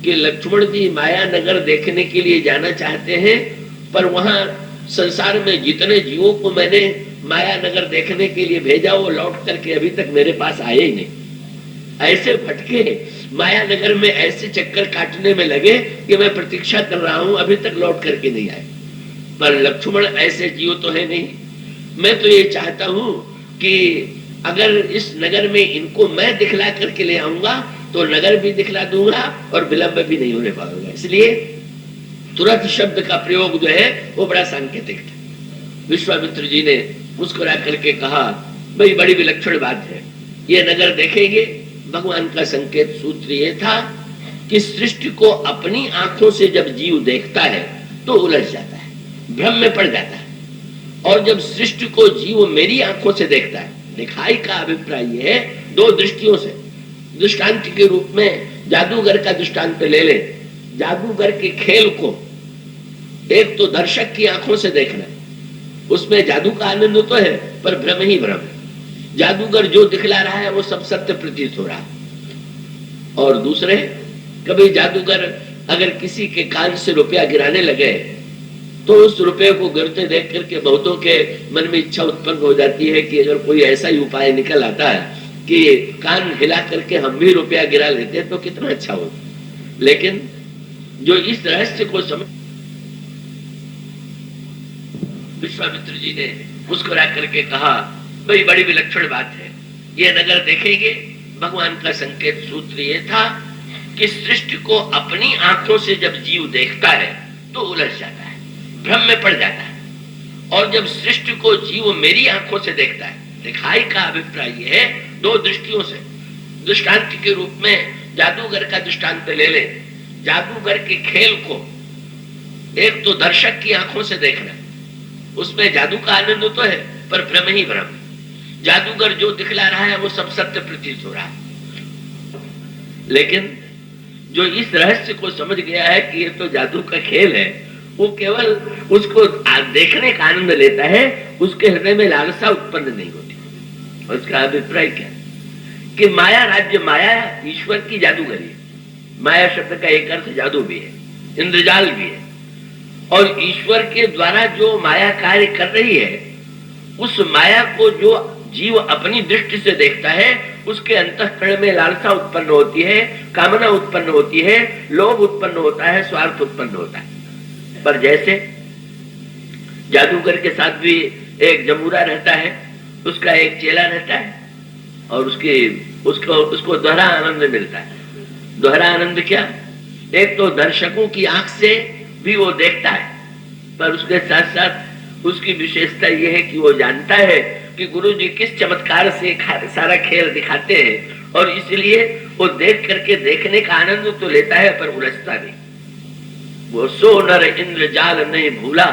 कि लक्ष्मण जी माया नगर देखने के लिए जाना चाहते हैं, पर वहां संसार में जितने जीवों को मैंने माया नगर देखने के लिए भेजा, वो लौट करके अभी तक मेरे पास आए ही नहीं। ऐसे भटके माया नगर में, ऐसे चक्कर काटने में लगे कि मैं प्रतीक्षा कर रहा हूं, अभी तक लौट करके नहीं आए। पर लक्ष्मण ऐसे जीव तो है नहीं। मैं तो ये चाहता हूं कि अगर इस नगर में इनको मैं दिखला करके ले आऊंगा तो नगर भी दिखला दूंगा और विलंब भी नहीं होने पाऊंगा। इसलिए तुरंत शब्द का प्रयोग जो है वो बड़ा सांकेतिक है। विश्वामित्र जी ने मुस्कुरा करके कहा, भाई बड़ी विलक्षण बात है, ये नगर देखेंगे। भगवान का संकेत सूत्र ये था कि सृष्टि को अपनी आंखों से जब जीव देखता है तो उलझ जाता है, भ्रम में पड़ जाता है। और जब सृष्टि को जीव मेरी आंखों से देखता है, दिखाई का अभिप्राय यह है दो दृष्टियों से। दृष्टांत के रूप में जादूगर का दृष्टांत ले ले। जादूगर के खेल को एक तो दर्शक की आंखों से देखना है, उसमें जादू का आनंद तो है पर भ्रम ही भ्रम है। जादूगर जो दिखला रहा है वो सब सत्य प्रतीत हो रहा है। और दूसरे, कभी जादूगर अगर किसी के कान से रुपया गिराने लगे तो उस रुपये को गिरते देख करके बहुतों के मन में इच्छा उत्पन्न हो जाती है कि अगर कोई ऐसा ही उपाय निकल आता है कि कान हिला करके हम भी रुपया गिरा लेते हैं तो कितना अच्छा हो। लेकिन जो इस रहस्य को समझ, विश्वामित्र जी ने मुस्कुरा करके कहा, भाई बड़ी विलक्षण बात है, ये नगर देखेंगे। भगवान का संकेत सूत्र ये था कि सृष्टि को अपनी आंखों से जब जीव देखता है तो उलझ जाता है, भ्रम में पड़ जाता है। और जब सृष्टि को जीव मेरी आंखों से देखता है, दिखाई का अभिप्राय यह है दो दृष्टियों से। दृष्टांत के रूप में जादूगर का दृष्टांत ले ले। जादूगर के खेल को एक तो दर्शक की आंखों से देखना, उसमें जादू का आनंद तो है पर भ्रम ही भ्रम। जादूगर जो दिखला रहा है वो सब सत्य प्रतीत हो रहा है, लेकिन जो इस रहस्य को समझ गया है कि ये तो जादू का खेल है, वो केवल उसको देखने का आनंद लेता है, उसके हृदय में लालसा उत्पन्न नहीं होती। और उसका अभिप्राय क्या है कि माया राज्य, माया ईश्वर की जादूगरी है। माया शब्द का एक अर्थ जादू भी है, इंद्रजाल भी है। और ईश्वर के द्वारा जो माया कार्य कर रही है, उस माया को जो जीव अपनी दृष्टि से देखता है, उसके अंतःकरण में लालसा उत्पन्न होती है, कामना उत्पन्न होती है, लोभ उत्पन्न होता है, स्वार्थ उत्पन्न होता है। पर जैसे जादूगर के साथ भी एक जमूरा रहता है, उसका एक चेला रहता है, और उसको दोहरा आनंद मिलता है। दोहरा आनंद क्या? एक तो दर्शकों की आंख से भी वो देखता है, पर उसके साथ साथ उसकी विशेषता यह है कि वो जानता है कि गुरु जी किस चमत्कार से सारा खेल दिखाते हैं, और इसलिए वो देख करके देखने का आनंद तो लेता है पर उलझता नहीं। वो सो नर इंद्र जाल नहीं भूला,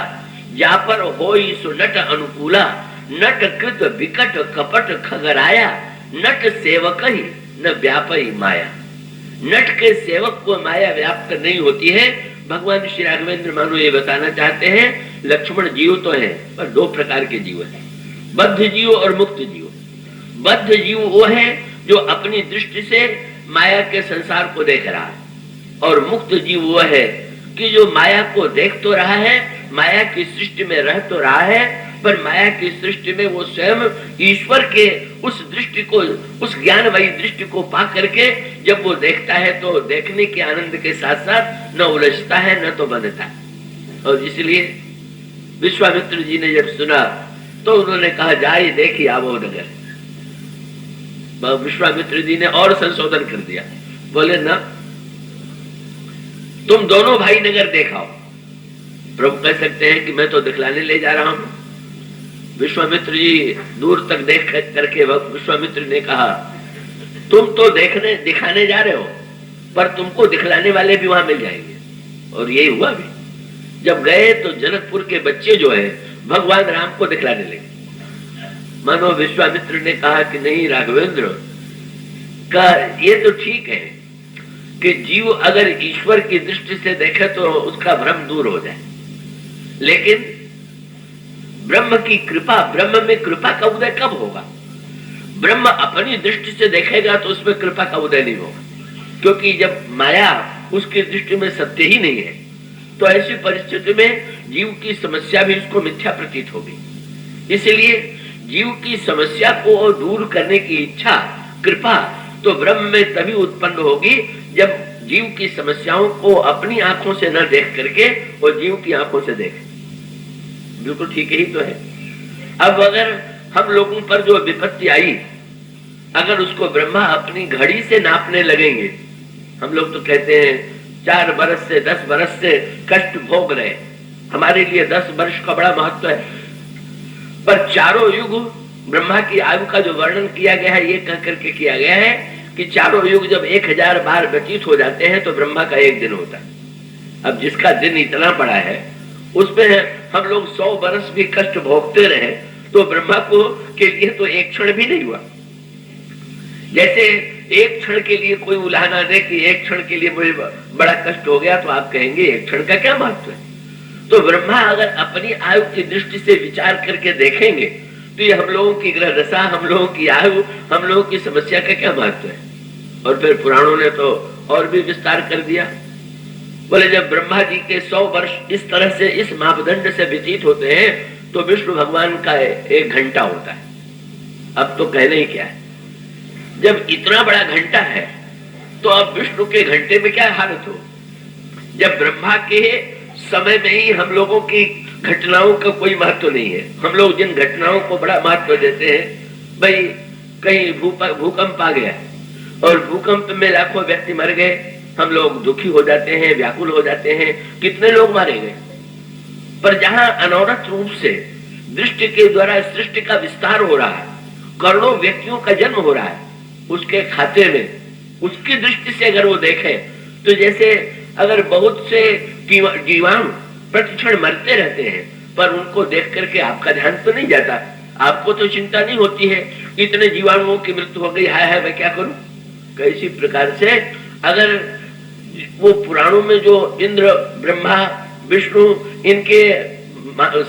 जा पर होई सो नट अनुकूला, नट कृत विकट कपट खगराया, नट सेवक ही न व्यापी माया। नट के सेवक को माया व्याप्त नहीं होती है। भगवान श्री राघवेंद्र मानो ये बताना चाहते हैं, लक्ष्मण जीव तो है पर दो प्रकार के जीव है, बद्ध जीव और मुक्त जीव। बद्ध जीव वो है जो अपनी दृष्टि से माया के संसार को देख रहा है, और मुक्त जीव वो है कि जो माया को देख तो रहा है, माया की सृष्टि में रह तो रहा है, पर माया की सृष्टि में वो स्वयं ईश्वर के उस दृष्टि को, उस ज्ञानमयी दृष्टि को पा करके जब वो देखता है तो देखने के आनंद के साथ साथ न उलझता है न तो बंधता है। और इसलिए विश्वामित्र जी ने जब सुना तो उन्होंने कहा, जाए देखी आवो नगर। विश्वामित्र जी ने और संशोधन कर दिया, बोले ना तुम दोनों भाई नगर देखाओ। प्रभु कह सकते हैं कि मैं तो दिखलाने ले जा रहा हूं। विश्वामित्र जी दूर तक देख करके विश्वामित्र ने कहा, तुम तो देखने दिखाने जा रहे हो, पर तुमको दिखलाने वाले भी वहां मिल जाएंगे। और यही हुआ भी। जब गए तो जनकपुर के बच्चे जो है भगवान राम को दिखलाने लगे। मानो विश्वामित्र ने कहा कि नहीं राघवेंद्र का ये तो ठीक है कि जीव अगर ईश्वर की दृष्टि से देखे तो उसका भ्रम दूर हो जाए, लेकिन ब्रह्म की कृपा, ब्रह्म में कृपा का उदय कब होगा? ब्रह्म अपनी दृष्टि से देखेगा तो उसमें कृपा का उदय नहीं होगा, क्योंकि जब माया उसकी दृष्टि में सत्य ही नहीं है, तो ऐसी परिस्थिति में जीव की समस्या भी उसको मिथ्या प्रतीत होगी। इसलिए जीव की समस्या को दूर करने की इच्छा, कृपा तो ब्रह्म में तभी उत्पन्न होगी जब जीव की समस्याओं को अपनी आंखों से न देख करके और जीव की आंखों से देखे। बिल्कुल ठीक ही तो है। अब अगर हम लोगों पर जो विपत्ति आई, अगर उसको ब्रह्मा अपनी घड़ी से नापने लगेंगे, हम लोग तो कहते हैं 4 बरस से 10 बरस से कष्ट भोग रहे, हमारे लिए 10 वर्ष का बड़ा महत्व है, पर चारों युग ब्रह्मा की आयु का जो वर्णन किया गया है ये कह करके किया गया है कि चारों युग जब 1000 बार व्यतीत हो जाते हैं तो ब्रह्मा का एक दिन होता है। अब जिसका दिन इतना बड़ा है उसमें हम लोग 100 बरस भी कष्ट भोगते रहे तो ब्रह्मा को के लिए तो एक क्षण भी नहीं हुआ। जैसे एक क्षण के लिए कोई उलाहना दे कि एक क्षण के लिए मुझे बड़ा कष्ट हो गया, तो आप कहेंगे एक क्षण का क्या महत्व है? तो ब्रह्मा अगर अपनी आयु की दृष्टि से विचार करके देखेंगे तो ये हम लोगों की ग्रह दशा, हम लोगों की आयु, हम लोगों की समस्या का क्या महत्व है? और फिर पुराणों ने तो और भी विस्तार कर दिया। बोले जब ब्रह्मा जी के 100 वर्ष इस तरह से इस मापदंड से व्यतीत होते हैं तो विष्णु भगवान का 1 घंटा होता है। अब तो कहने ही क्या है, जब इतना बड़ा घंटा है तो अब विष्णु के घंटे में क्या हालत हो। जब ब्रह्मा के समय में ही हम लोगों की घटनाओं का कोई महत्व नहीं है, हम लोग जिन घटनाओं को बड़ा महत्व देते हैं, भाई कहीं भूकंप आ गया और भूकंप में लाखों व्यक्ति मर गए, हम लोग दुखी हो जाते हैं, व्याकुल हो जाते हैं, कितने लोग मारे गए। पर जहां अनौरत रूप से दृष्टि के द्वारा सृष्टि का विस्तार हो रहा है करोड़ों व्यक्तियों का जन्म हो रहा है उसके खाते में, उसकी दृष्टि से अगर वो देखे तो जैसे अगर बहुत से जीवाणु प्रतिक्षण मरते रहते हैं पर उनको देख करके आपका ध्यान तो नहीं जाता, आपको तो चिंता नहीं होती है इतने जीवाणुओं की मृत्यु हो गई, हाय हाय मैं क्या करूं। कैसी प्रकार से अगर वो पुराणों में जो इंद्र ब्रह्मा विष्णु इनके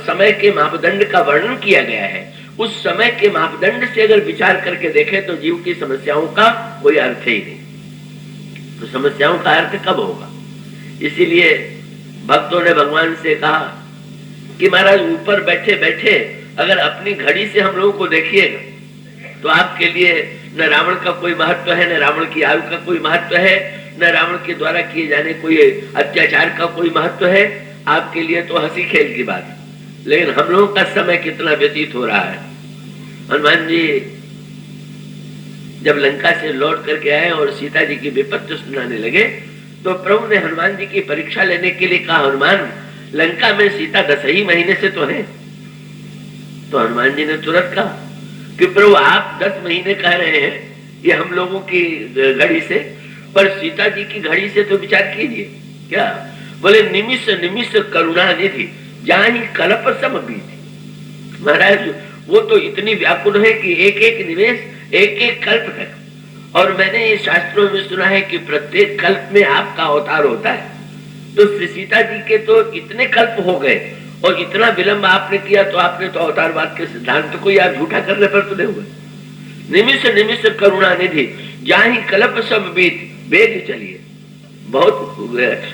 समय के मापदंड का वर्णन किया गया है, उस समय के मापदंड से अगर विचार करके देखें तो जीव की समस्याओं का कोई अर्थ ही नहीं। तो समस्याओं का अर्थ कब होगा? इसीलिए भक्तों ने भगवान से कहा कि महाराज ऊपर बैठे बैठे अगर अपनी घड़ी से हम लोगों को देखिएगा तो आपके लिए न रावण का कोई महत्व है, न रावण की आयु का कोई महत्व है, न रावण के द्वारा किए जाने कोई अत्याचार का कोई महत्व है। आपके लिए तो हंसी खेल की बात है, लेकिन हम लोगों का समय कितना व्यतीत हो रहा है। हनुमान जी जब लंका से लौट करके आए और सीता जी की विपत्ति सुनाने लगे तो प्रभु ने हनुमान जी की परीक्षा लेने के लिए कहा, हनुमान लंका में सीता 10 ही महीने से तो है। तो हनुमान जी ने तुरंत कहा कि प्रभु आप 10 महीने कह रहे हैं ये हम लोगों की घड़ी से, पर सीता जी की घड़ी से तो विचार कीजिए। क्या बोले? निमिष निमिष करुणा निधि जहां ही कल्प सम बीती। महाराज वो तो इतनी व्याकुल है कि एक एक निवेश एक एक कल्प तक। और मैंने ये शास्त्रों में सुना है कि प्रत्येक कल्प में आपका अवतार होता है। तो श्री सीता जी के तो इतने कल्प हो गए और इतना विलंब आपने किया तो आपने तो अवतारवाद के सिद्धांत को यार झूठा करने पर तुले हुए। निमिष निमिष करुणा निधि जहां ही कल्प सब बीत, वेग चलिए। बहुत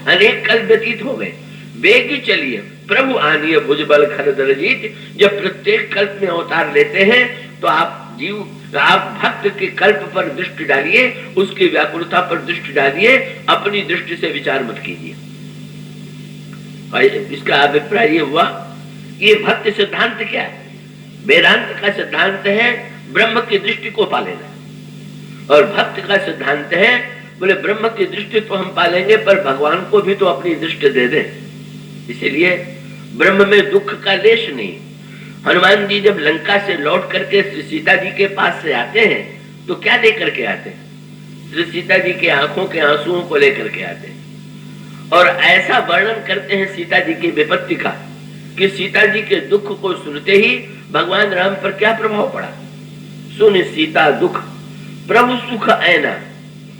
अनेक कल्प व्यतीत हो गए, वेग चलिए। प्रभु आनिय भुजबल खर दरजीत। जब प्रत्येक कल्प में अवतार लेते हैं तो आप भक्त के कल्प पर दृष्टि डालिए, उसकी व्याकुलता पर दृष्टि डालिए, अपनी दृष्टि से विचार मत कीजिए। इसका अभिप्राय ये हुआ, ये भक्त सिद्धांत क्या है? वेदांत का सिद्धांत है ब्रह्म की दृष्टि को पालेना, और भक्त का सिद्धांत है बोले ब्रह्म की दृष्टि तो हम पालेंगे पर भगवान को भी तो अपनी दृष्टि दे दें। इसीलिए ब्रह्म में दुख का लेश नहीं। हनुमान जी जब लंका से लौट करके श्री सीता जी के पास से आते हैं तो क्या लेकर के आते हैं? श्री सीता जी के आंखों के आंसुओं को लेकर के आते हैं और ऐसा वर्णन करते हैं सीता जी की विपत्ति का कि सीता जी के दुख को सुनते ही भगवान राम पर क्या प्रभाव पड़ा। सुन सीता दुख प्रभु सुख ऐना।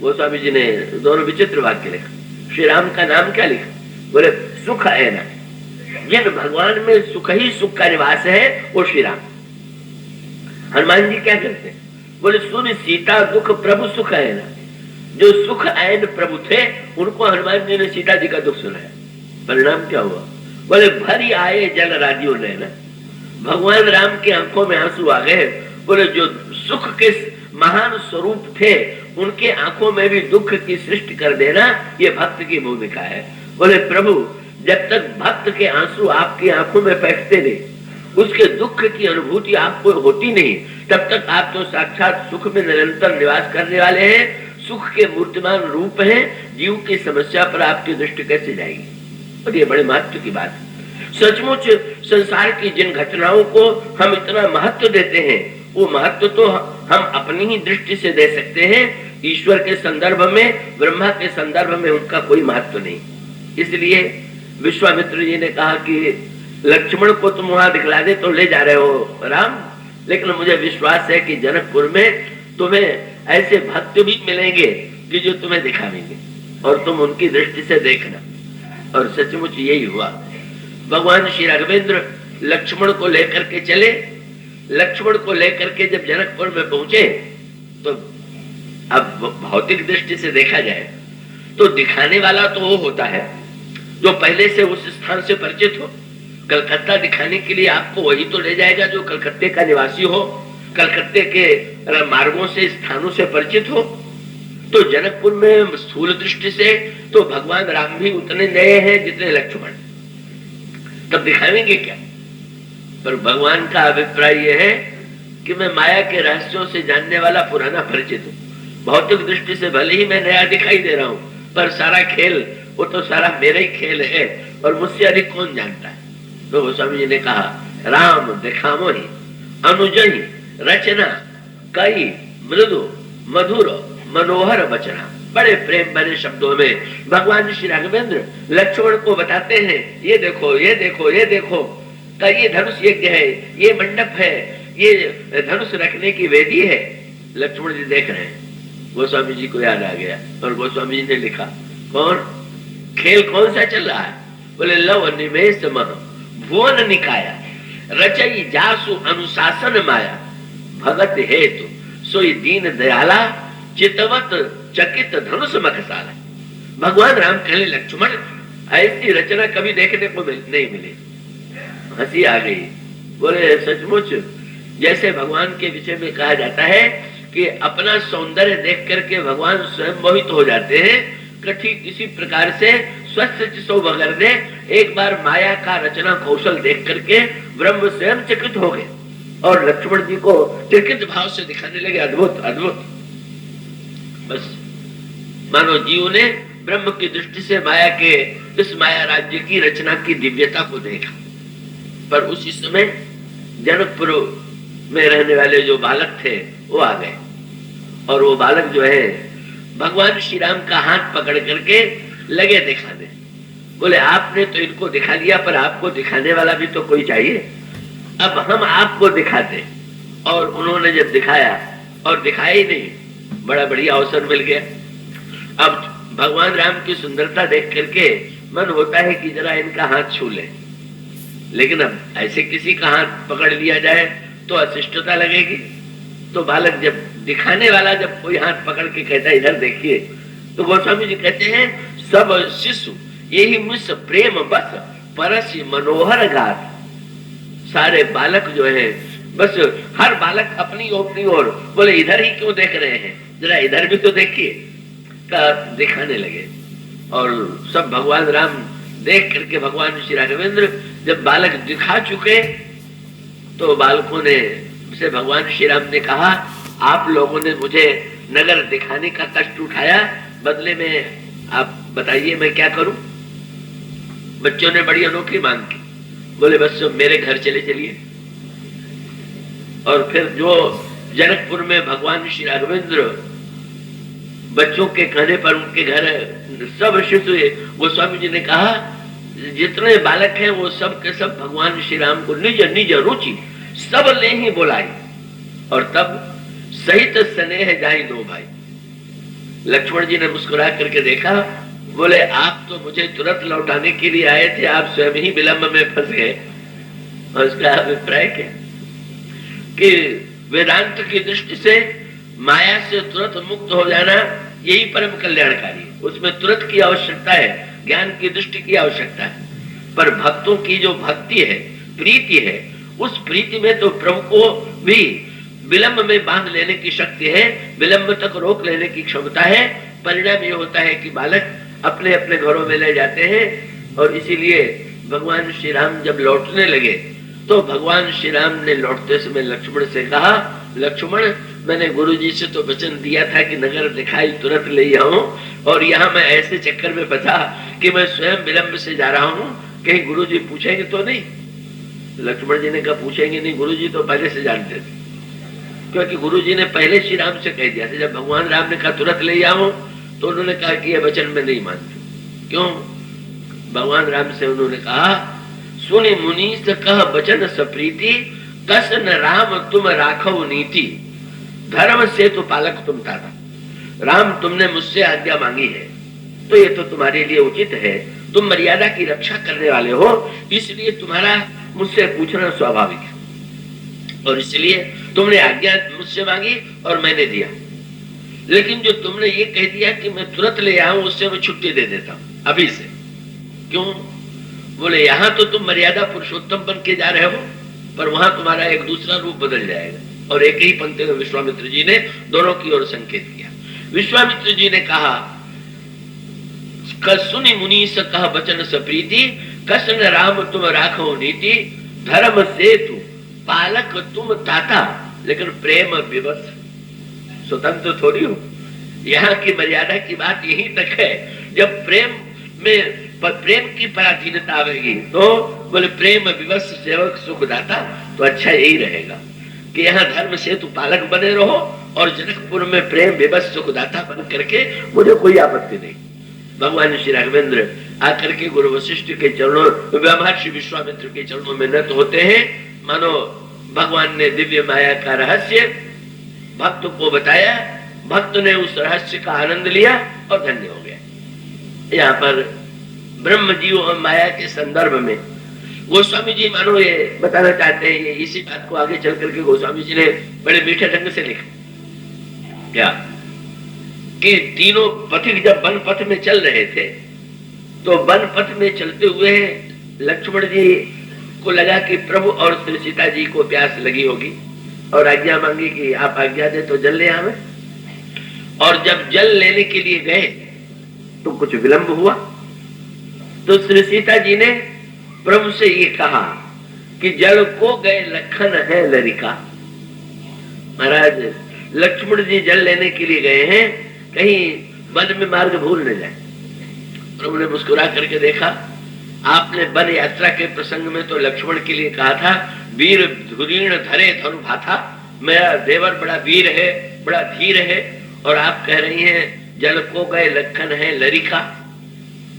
वो स्वामी जी ने दोनों विचित्र वाक्य लिखा। श्री राम का नाम क्या लिखा? बोले सुख ऐना। जिन भगवान में सुख ही सुख का निवास है वो श्री राम। हनुमान जी क्या करते हैं? बोले सुन सीता दुख प्रभु सुख ऐना। जो सुख ऐन प्रभु थे उनको हनुमान जी ने सीता जी का दुख सुनाया। परिणाम क्या हुआ? बोले भरी आए जल राजियों नैना। भगवान राम की आंखों में आंसू आ गए। बोले जो सुख के महान स्वरूप थे उनके आंखों में भी दुख की सृष्टि कर देना ये भक्त की भूमिका है। बोले प्रभु जब तक भक्त के आंसू आपकी आंखों में बैठते नहीं, उसके दुख की अनुभूति आपको होती नहीं, तब तक आप तो साक्षात सुख में निरंतर निवास करने वाले हैं, सुख के मूर्तिमान रूप हैं। जीव की समस्या पर आपकी दृष्टि कैसे जाएगी? और ये बड़े महत्व की बात है। सचमुच संसार की जिन घटनाओं को हम इतना महत्व देते हैं वो महत्व तो हम अपनी ही दृष्टि से दे सकते हैं। ईश्वर के संदर्भ में, ब्रह्मा के संदर्भ में उनका कोई महत्व नहीं। इसलिए विश्वामित्र जी ने कहा कि लक्ष्मण को तुम वहां दिखला दे तो ले जा रहे हो राम, लेकिन मुझे विश्वास है कि जनकपुर में तुम्हें ऐसे भक्त भी मिलेंगे कि जो तुम्हें दिखावेंगे और तुम उनकी दृष्टि से देखना। और सचमुच यही हुआ। भगवान श्री राघवेंद्र लक्ष्मण को लेकर के चले। लक्ष्मण को लेकर के जब जनकपुर में पहुंचे तो अब भौतिक दृष्टि से देखा जाए तो दिखाने वाला तो वो होता है जो पहले से उस स्थान से परिचित हो। कलकत्ता दिखाने के लिए आपको वही तो ले जाएगा जो कलकत्ते का निवासी हो, कलकत्ते के मार्गों से, स्थानों से परिचित हो। तो जनकपुर में स्थूल दृष्टि से तो भगवान राम भी उतने नए हैं जितने लक्ष्मण। तब दिखाएंगे क्या? पर भगवान का अभिप्राय यह है कि मैं माया के रहस्यों से जानने वाला पुराना परिचित हूँ। भौतिक दृष्टि से भले ही मैं नया दिखाई दे रहा हूँ पर सारा खेल वो तो सारा मेरा ही खेल है और मुझसे अधिक कौन जानता है। तो गोस्वामी जी ने कहा राम दिखामो ही अनुजही रचना कई मृदु मधुर मनोहर वचना, बड़े प्रेम भरे शब्दों में भगवान श्री राघवेंद्र लक्ष्मण को बताते हैं, ये देखो ये देखो ये देखो, का ये धनुष यज्ञ है, ये मंडप है, ये धनुष रखने की वेदी है। लक्ष्मण जी देख रहे हैं, गोस्वामी जी को याद आ गया और गोस्वामी जी ने लिखा, कौन खेल कौन सा चल रहा है? बोले लव निमेष मह भुवन निकाया, रचई जासु अनुशासन माया, भगत हेतु सोई दीन दयाला, चितवत चकित धनुष मखसाला। भगवान राम कहले लक्ष्मण ऐसी रचना कभी देखने को नहीं मिली। हंसी आ गई। बोले सचमुच, जैसे भगवान के विषय में कहा जाता है कि अपना सौंदर्य देख करके भगवान स्वयं मोहित हो जाते हैं, ठीक इसी प्रकार से स्वस्थ चिसो वगर ने एक बार माया का रचना कौशल देख करके ब्रह्म स्वयं चकित हो गए और लक्ष्मण जी को चकित भाव से दिखाने लगे, अद्भुत अद्भुत। बस मानो जीव ने ब्रह्म की दृष्टि से माया के इस माया राज्य की रचना की दिव्यता को देखा। पर उसी समय जनकपुर में रहने वाले जो बालक थे वो आ गए और वो बालक जो है भगवान श्री राम का हाथ पकड़ करके लगे दिखाने। बोले आपने तो इनको दिखा दिया, पर आपको दिखाने वाला भी तो कोई चाहिए, अब हम आपको दिखाते। और उन्होंने जब दिखाया और दिखाया ही नहीं, बड़ा बढ़िया अवसर मिल गया। अब भगवान राम की सुंदरता देख करके मन होता है कि जरा इनका हाथ छू ले, लेकिन अब ऐसे किसी का हाथ पकड़ लिया जाए तो अशिष्टता लगेगी। तो बालक जब दिखाने वाला जब कोई हाथ पकड़ के कहता है इधर देखिए, तो गोस्वामी जी कहते हैं सब शिशु यही मुझ प्रेम बस परसी मनोहर गाथ। सारे बालक जो है बस हर बालक अपनी ओर बोले इधर ही क्यों देख रहे हैं, जरा इधर भी तो देखिए, का दिखाने लगे। और सब भगवान राम देख करके भगवान श्री राघवेंद्र जब बालक दिखा चुके तो बालकों ने से भगवान श्री राम ने कहा, आप लोगों ने मुझे नगर दिखाने का कष्ट उठाया, बदले में आप बताइए मैं क्या करूं। बच्चों ने बड़ी अनोखी मांग की। बोले बस मेरे घर चले चलिए। और फिर जो जनकपुर में भगवान श्री राघवेंद्र बच्चों के कहने पर उनके घर सब शिशु, गोस्वामी जी ने कहा जितने बालक हैं वो सब के सब भगवान श्री राम को निज निज रुचि सब ले ही बुलाई। और तब सहित स्नेह जाई दो भाई। लक्ष्मण जी ने मुस्कुरा करके देखा, बोले आप तो मुझे तुरंत लौटाने के लिए आए थे, आप स्वयं ही विलंब में फंस गए। और उसका अभिप्राय क्या कि वेदांत की दृष्टि से माया से तुरंत मुक्त हो जाना यही परम कल्याणकारी है। उसमें तुरंत की आवश्यकता है, ज्ञान की दृष्टि की आवश्यकता है। पर भक्तों की जो भक्ति है, प्रीति है, उस प्रीति में तो प्रभु को भी विलंब में बांध लेने की शक्ति है, विलंब तक रोक लेने की क्षमता है। परिणाम ये होता है कि बालक अपने अपने घरों में ले जाते हैं। और इसीलिए भगवान श्री राम जब लौटने लगे तो भगवान श्री राम ने लौटते समय लक्ष्मण से कहा, लक्ष्मण मैंने गुरुजी से तो वचन दिया था कि नगर दिखाई तुरंत ले आऊं, और यहाँ मैं ऐसे चक्कर में फंसा कि मैं स्वयं विलंब से जा रहा हूँ, कहीं गुरुजी पूछेंगे तो नहीं। लक्ष्मण जी ने कहा पूछेंगे नहीं, गुरुजी तो पहले से जानते थे, क्योंकि गुरुजी ने पहले श्री राम से कह दिया था। जब भगवान राम ने कहा तुरंत ले आओ तो उन्होंने कहा कि यह वचन मैं नहीं मानती। क्यों? भगवान राम से उन्होंने कहा, सुनि मुनि से कह वचन सप्रीति, कसन राम तुम राखो नीति, धर्म से तो पालक तुम ताता। राम तुमने मुझसे आज्ञा मांगी है तो ये तो तुम्हारे लिए उचित है, तुम मर्यादा की रक्षा करने वाले हो, इसलिए तुम्हारा मुझसे पूछना स्वाभाविक है। और इसलिए तुमने आज्ञा मुझसे मांगी और मैंने दिया। लेकिन जो तुमने ये कह दिया कि मैं तुरंत ले आऊं, उससे मैं छुट्टी दे देता हूं अभी से। क्यों? बोले यहाँ तो तुम मर्यादा पुरुषोत्तम बन के जा रहे हो, पर वहां तुम्हारा एक दूसरा रूप बदल जाएगा। और एक ही पंक्ति में विश्वामित्र जी ने दोनों की ओर संकेत किया। विश्वामित्र जी ने कहा, सुनि मुनि से कह वचन सप्रीति, कसन राम तुम राखो नीति, धर्म से तू पालक तुम ताता, लेकिन प्रेम विवश स्वतंत्र थोड़ी हो। यहाँ की मर्यादा की बात यही तक है। जब प्रेम में प्रेम की पराधीनता आवेगी तो बोले प्रेम विवश सेवक सुखदाता, तो अच्छा यही रहेगा। कि यहाँ धर्म सेतु पालक बने रहो और जनकपुर में प्रेम विवश सुखदाता बन करके, मुझे कोई आपत्ति नहीं। भगवान श्री राघवेंद्र आकर के गुरु वशिष्ठ के चरणों, महर्षि विश्वामित्र के चरणों में नत होते हैं, मानो भगवान ने दिव्य माया का रहस्य भक्त को बताया, भक्त ने उस रहस्य का आनंद लिया और धन्य हो गया। यहाँ पर ब्रह्म जीव और माया के संदर्भ में गोस्वामी जी मानो ये बताना चाहते हैं, ये इसी बात को आगे चल करके गोस्वामी जी ने बड़े मीठे ढंग से लिखा क्या कि तीनों पथिक जब वन पथ में चल रहे थे तो वन पथ में चलते हुए लक्ष्मण जी को लगा कि प्रभु और श्री सीता जी को प्यास लगी होगी और आज्ञा मांगी कि आप आज्ञा दे तो जल ले आवे। और जब जल लेने के लिए गए तो कुछ विलंब हुआ, तो श्री सीता जी ने प्रभु से ये कहा कि जल को गए लखन है लरिका। महाराज लक्ष्मण जी जल लेने के लिए गए हैं, कहीं वन में मार्ग भूल न जाए। प्रभु ने मुस्कुरा करके देखा, आपने वन यात्रा के प्रसंग में तो लक्ष्मण के लिए कहा था वीर धुरीण धरे धनु भाथा, मेरा देवर बड़ा वीर है, बड़ा धीर है, और आप कह रही हैं जल को गए लखन है लरिका।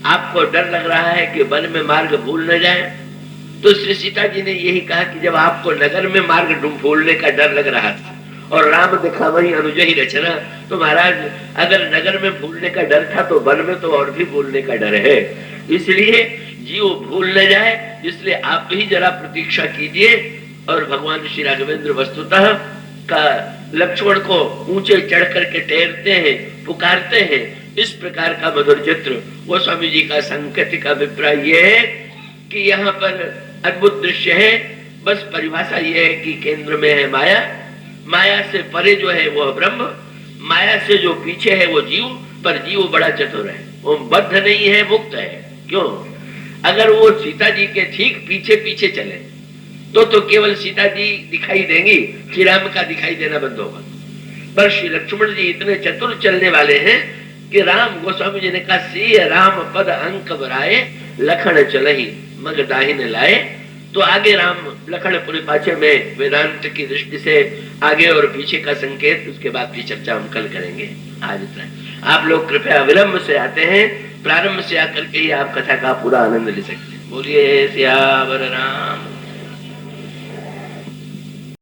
आपको डर लग रहा है कि वन में मार्ग भूल न जाए। तो श्री सीता जी ने यही कहा कि जब आपको नगर में मार्ग भूलने का डर लग रहा था और राम दिखा वही अनुज ही रचना, तो महाराज अगर नगर में भूलने का डर था तो वन में तो और भी भूलने का डर है, इसलिए जीव भूल न जाए, इसलिए आप ही जरा प्रतीक्षा कीजिए। और भगवान श्री राघवेंद्र वस्तुतः का लक्ष्मण को ऊंचे चढ़ करके टेरते हैं, पुकारते हैं। इस प्रकार का मधुर चित्र वो स्वामी जी का सांकेतिक अभिप्राय ये है कि यहाँ पर अद्भुत दृश्य है। बस परिभाषा ये है कि केंद्र में है माया, माया से परे जो है वो ब्रह्म, माया से जो पीछे है वो जीव, पर जीव बड़ा चतुर है, वो बद्ध नहीं है, मुक्त है। क्यों? अगर वो सीता जी के ठीक पीछे पीछे चले तो केवल सीता जी दिखाई देंगी, श्री राम का दिखाई देना बंद होगा। पर श्री लक्ष्मण जी इतने चतुर चलने वाले हैं कि राम, गोस्वामी जी ने कहा सी राम पद अंक बराए लखन चलही मग दाहिने लाए। तो आगे राम लखन पूरे पाछे में वेदांत की दृष्टि से आगे और पीछे का संकेत, उसके बाद की चर्चा हम कल करेंगे। आज इतना आप लोग कृपया विलंब से आते हैं, प्रारंभ से आकर के ही आप कथा का पूरा आनंद ले सकते हैं। बोलिए सियावर राम।